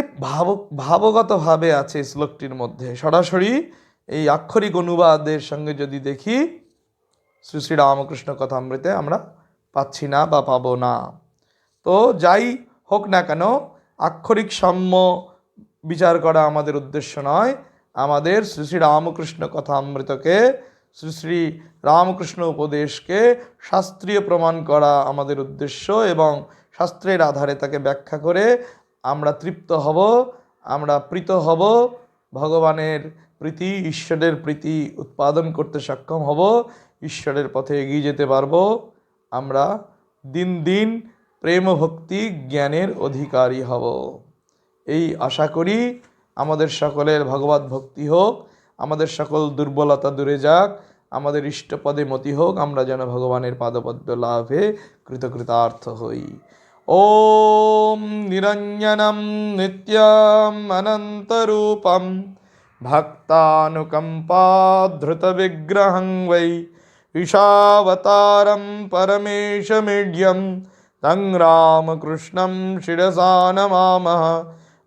ভাবগতভাবে আছে শ্লোকটির মধ্যে। সরাসরি এই আক্ষরিক অনুবাদের সঙ্গে যদি দেখি, শ্রী শ্রী রামকৃষ্ণ কথামৃতে আমরা পাচ্ছি না বা পাবো না। তো যাই হোক না কেন, আক্ষরিক সাম্য বিচার করা আমাদের উদ্দেশ্য নয়। আমাদের শ্রী শ্রী রামকৃষ্ণ কথামৃতকে, শ্রী শ্রী রামকৃষ্ণ উপদেশকে শাস্ত্রীয় প্রমাণ করা আমাদের উদ্দেশ্য, এবং শাস্ত্রের আধারে তাকে ব্যাখ্যা করে আমরা তৃপ্ত হব, আমরা প্রীত হব, ভগবানের প্রীতি, ঈশ্বরের প্রীতি উৎপাদন করতে সক্ষম হব, ঈশ্বরের পথে এগিয়ে যেতে পারবো। আমরা দিন দিন প্রেম ভক্তি জ্ঞানের অধিকারী হব। এই আশা করি আমাদের সকলের ভগবত ভক্তি হোক, আমাদের সকল দুর্বলতা দূরে যাক, আমাদের ইষ্টপদে মতি হোক, আমরা যেন ভগবানের পাদপদ্ম লাভে কৃতকৃতার্থ হই। ওম নিরঞ্জনম নিত্যম অনন্তরূপম ভক্তানুকম্পাধৃত বিগ্রহং বৈ ঈশাবতারম পরমেশমিড্যম तं রামকৃষ্ণं শিরসা নমামः।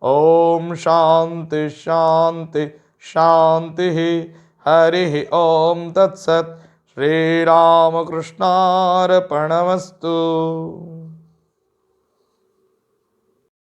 ওম শান্তি শান্তি শান্তি। হরি ওম তৎসৎ। শ্রীরামকৃষ্ণার্পণমস্তু।